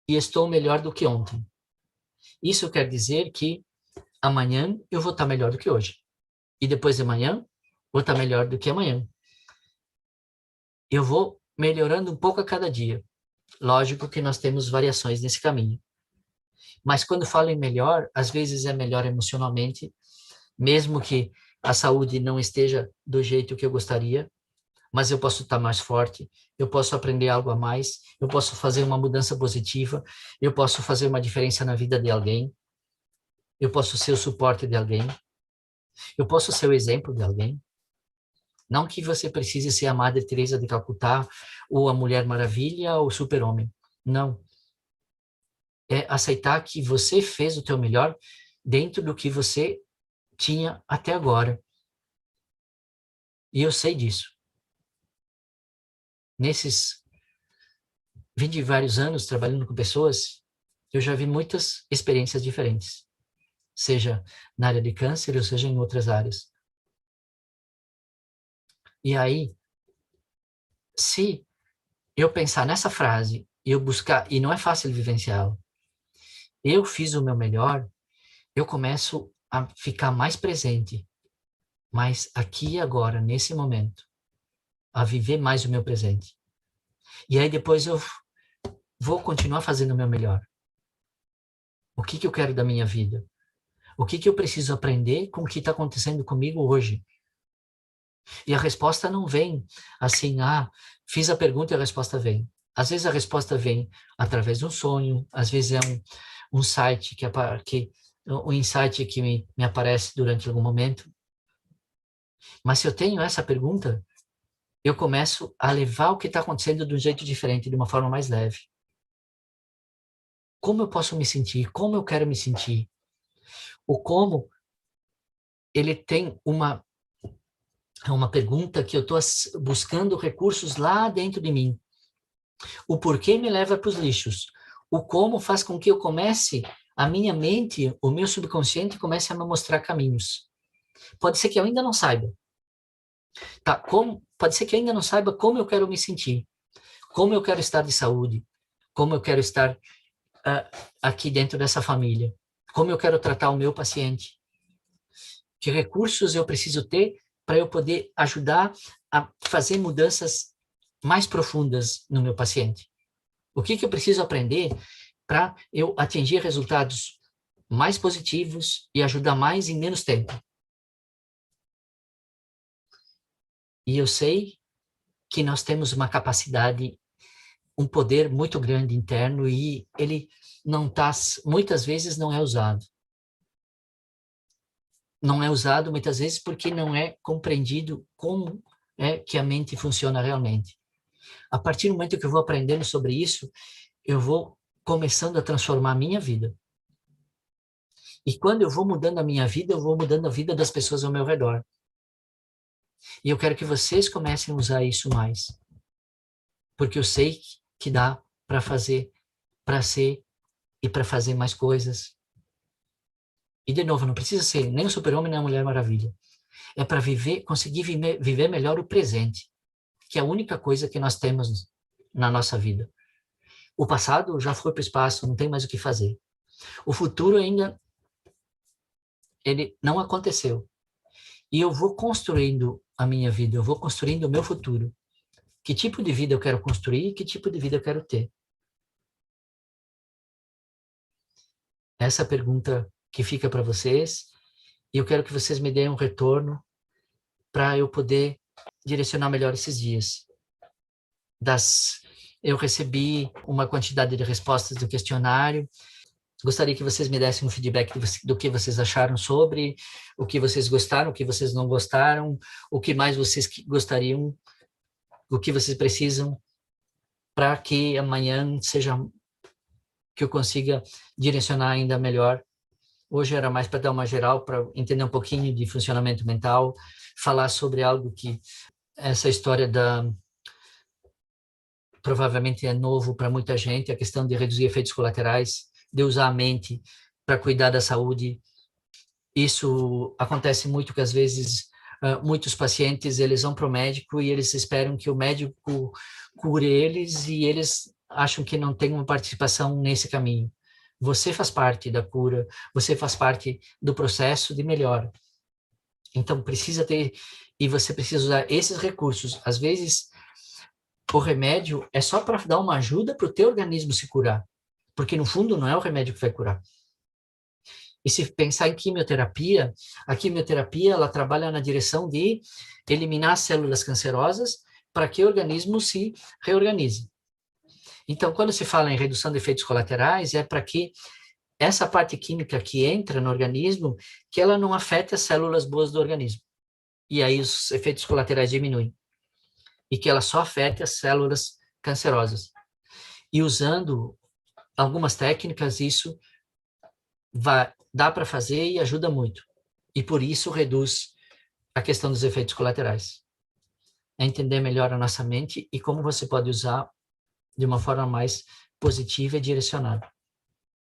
e estou melhor do que ontem. Isso quer dizer que amanhã eu vou estar melhor do que hoje. E depois de amanhã, vou estar melhor do que amanhã. Eu vou melhorando um pouco a cada dia. Lógico que nós temos variações nesse caminho. Mas quando falo em melhor, às vezes é melhor emocionalmente, mesmo que a saúde não esteja do jeito que eu gostaria, mas eu posso estar mais forte, eu posso aprender algo a mais, eu posso fazer uma mudança positiva, eu posso fazer uma diferença na vida de alguém, eu posso ser o suporte de alguém, eu posso ser o exemplo de alguém. Não que você precise ser a Madre Teresa de Calcutá, ou a Mulher Maravilha, ou o Super-Homem. Não. É aceitar que você fez o teu melhor dentro do que você tinha até agora. E eu sei disso. Nesses 20 e vários anos trabalhando com pessoas, eu já vi muitas experiências diferentes. Seja na área de câncer, ou seja em outras áreas. E aí, se eu pensar nessa frase, eu buscar, e não é fácil vivenciá-la, eu fiz o meu melhor, eu começo a ficar mais presente, mais aqui e agora, nesse momento, a viver mais o meu presente. E aí depois eu vou continuar fazendo o meu melhor. O que eu quero da minha vida? O que eu preciso aprender com o que está acontecendo comigo hoje? E a resposta não vem assim, fiz a pergunta e a resposta vem. Às vezes a resposta vem através de um sonho, às vezes é um site um insight que me aparece durante algum momento. Mas se eu tenho essa pergunta, eu começo a levar o que está acontecendo de um jeito diferente, de uma forma mais leve. Como eu posso me sentir? Como eu quero me sentir? O como, ele tem uma pergunta que eu estou buscando recursos lá dentro de mim. O porquê me leva para os lixos. O como faz com que eu comece, a minha mente, o meu subconsciente comece a me mostrar caminhos. Pode ser que eu ainda não saiba. Tá? Pode ser que eu ainda não saiba como eu quero me sentir. Como eu quero estar de saúde. Como eu quero estar aqui dentro dessa família. Como eu quero tratar o meu paciente. Que recursos eu preciso ter para eu poder ajudar a fazer mudanças mais profundas no meu paciente. O que eu preciso aprender para eu atingir resultados mais positivos e ajudar mais em menos tempo. E eu sei que nós temos uma capacidade, um poder muito grande interno e ele não está, muitas vezes não é usado. Não é usado muitas vezes porque não é compreendido como é que a mente funciona realmente. A partir do momento que eu vou aprendendo sobre isso, eu vou começando a transformar a minha vida. E quando eu vou mudando a minha vida, eu vou mudando a vida das pessoas ao meu redor. E eu quero que vocês comecem a usar isso mais. Porque eu sei que dá para fazer, para ser e para fazer mais coisas. E, de novo, não precisa ser nem o super-homem nem a Mulher Maravilha. É para viver, conseguir viver melhor o presente, que é a única coisa que nós temos na nossa vida. O passado já foi para o espaço, não tem mais o que fazer. O futuro ainda, ele não aconteceu. E eu vou construindo a minha vida, eu vou construindo o meu futuro. Que tipo de vida eu quero construir e que tipo de vida eu quero ter? Essa é a pergunta que fica para vocês. E eu quero que vocês me deem um retorno para eu poder direcionar melhor esses dias. Eu recebi uma quantidade de respostas do questionário. Gostaria que vocês me dessem um feedback do que vocês acharam sobre, o que vocês gostaram, o que vocês não gostaram, o que mais vocês gostariam, o que vocês precisam para que amanhã seja que eu consiga direcionar ainda melhor. Hoje era mais para dar uma geral, para entender um pouquinho de funcionamento mental, falar sobre algo que essa história provavelmente é novo para muita gente, a questão de reduzir efeitos colaterais, de usar a mente para cuidar da saúde. Isso acontece muito que às vezes muitos pacientes eles vão para o médico e eles esperam que o médico cure eles e eles acham que não tem uma participação nesse caminho. Você faz parte da cura, você faz parte do processo de melhora. Então precisa ter, e você precisa usar esses recursos. Às vezes o remédio é só para dar uma ajuda para o teu organismo se curar, porque no fundo não é o remédio que vai curar. E se pensar em quimioterapia, a quimioterapia ela trabalha na direção de eliminar células cancerosas para que o organismo se reorganize. Então, quando se fala em redução de efeitos colaterais, é para que essa parte química que entra no organismo, que ela não afete as células boas do organismo. E aí os efeitos colaterais diminuem. E que ela só afete as células cancerosas. E usando algumas técnicas, isso dá para fazer e ajuda muito. E por isso reduz a questão dos efeitos colaterais. É entender melhor a nossa mente e como você pode usar de uma forma mais positiva e direcionada.